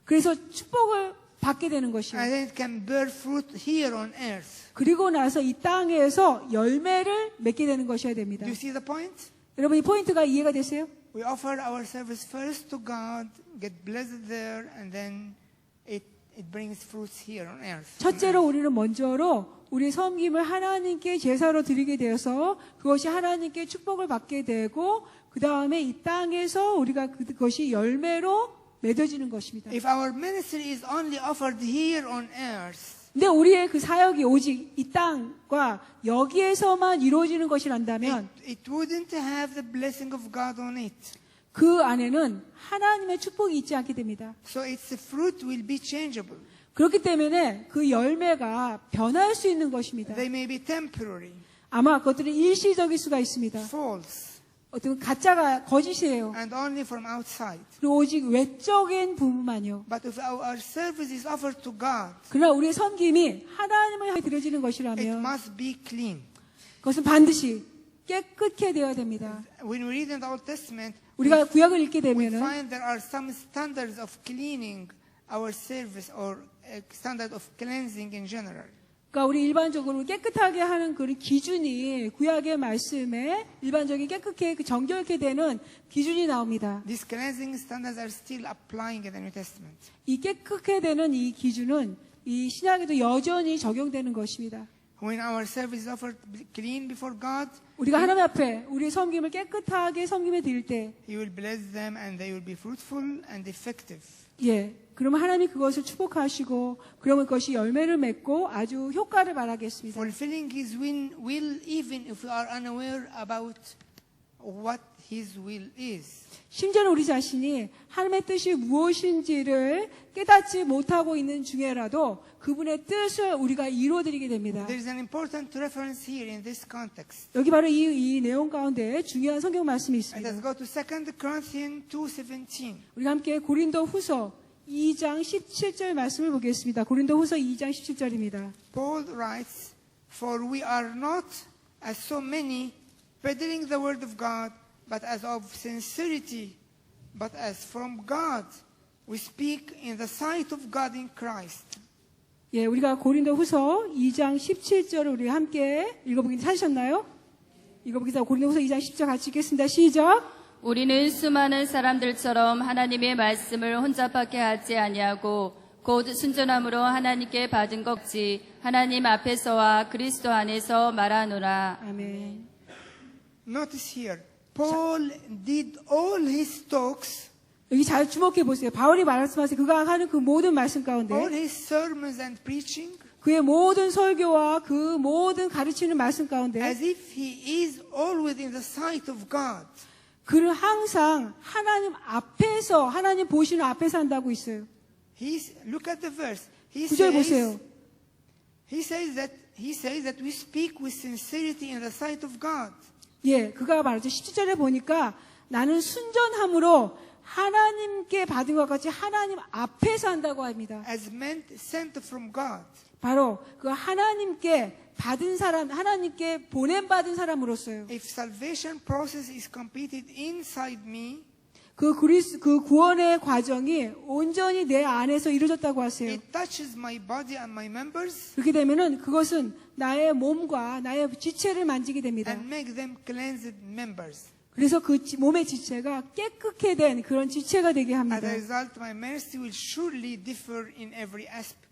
그래서 축복을 받게 되는 것이에요. And then it can bear fruit here on earth. 그리고 나서 이 땅에서 열매를 맺게 되는 것이어야 됩니다. Do you see the point? 여러분 이 포인트가 이해가 되세요? We offer our service first to God, get blessed there, and then it brings fruits here on earth. 첫째로 우리는 먼저로 우리 섬김을 하나님께 제사로 드리게 되어서 그것이 하나님께 축복을 받게 되고 그 다음에 이 땅에서 우리가 그것이 열매로 맺어지는 것입니다. If our ministry is only offered here on earth, 근데 우리의 그 사역이 오직 이 땅과 여기에서만 이루어지는 것이란다면 it wouldn't have the blessing of God on it. 그 안에는 하나님의 축복이 있지 않게 됩니다. So its fruit will be changeable. 그렇기 때문에 그 열매가 변할 수 있는 것입니다. They may be temporary, 아마 그것들은 일시적일 수가 있습니다. false, 어떤 가짜가 거짓이에요. and only from outside. 그리고 오직 외적인 부분만요. But if our service is offered to God, 그러나 우리의 섬김이 하나님을 향해 드려지는 it 것이라면 must be clean. 그것은 반드시 깨끗해 되어야 됩니다. When we read in the Old Testament, 우리가 구약을 읽게 we 되면은 find there are some standards of cleaning our service or a standard of cleansing in general. 그러니까 우리 일반적으로 깨끗하게 하는 그런 기준이 구약의 말씀에 일반적인 깨끗하게 정결케 되는 기준이 나옵니다. These cleansing standards are still applying in the New Testament. 이 깨끗하게 되는 이 기준은 이 신약에도 여전히 적용되는 것입니다. When our service is offered clean before God, 우리가 하나님 앞에 우리의 섬김을 깨끗하게 섬김에 드릴 때, He will bless them and they will be fruitful and effective. 예, 그러면 하나님이 그것을 축복하시고, 그러면 그것이 열매를 맺고 아주 효과를 발하겠습니다. Fulfilling His will even if we are unaware about what His will is. 심지어는 우리 자신이 하나님의 뜻이 무엇인지를 깨닫지 못하고 있는 중에라도 그분의 뜻을 우리가 이루어드리게 됩니다. There is an important reference here in this context. 여기 바로 이 내용 가운데 중요한 성경 말씀이 Let 있습니다. us go to 2 Corinthians 2:17. 우리가 함께 고린도 후서 2장 17절 말씀을 보겠습니다. 고린도 후서 2장 17절입니다. Paul writes, For we are not as so many peddling the word of God, but as of sincerity, but as from God. We speak in the sight of God in Christ. 예, 우리가 고린도 후서 2장 17절을 우리 함께 읽어보기 찾으셨나요? 읽어보겠습니다. 고린도 후서 2장 10절 같이 읽겠습니다. 시작! 우리는 수많은 사람들처럼 하나님의 말씀을 혼잡하게 하지 아니하고 곧 순전함으로 하나님께 받은 것지 하나님 앞에서와 그리스도 안에서 말하노라. 아멘. Notice here, Paul did all his talks, 여기 잘 주목해 보세요. 바울이 말씀하세요. 그가 하는 그 모든 말씀 가운데 all his sermons and preaching, 그의 모든 설교와 그 모든 가르치는 말씀 가운데 as if he is always in the sight of God. 그를 항상 하나님 앞에서 하나님 보시는 앞에서 한다고 있어요. Look at the verse. 구절 보세요. He says that we speak with sincerity in the sight of God. 예, 그가 말하죠. 17절에 보니까 나는 순전함으로 하나님께 받은 것 같이 하나님 앞에서 한다고 합니다. As men sent from God. 바로 그 하나님께 받은 사람, 하나님께 보냄받은 사람으로서요. If salvation process is completed inside me, 그 구원의 과정이 온전히 내 안에서 이루어졌다고 하세요. it touches my body and my members 그렇게 되면은 그것은 나의 몸과 나의 지체를 만지게 됩니다. and make them cleansed members. 그래서 그 몸의 지체가 깨끗게 된 그런 지체가 되게 As 합니다. a result, my ministry will surely differ in every aspect.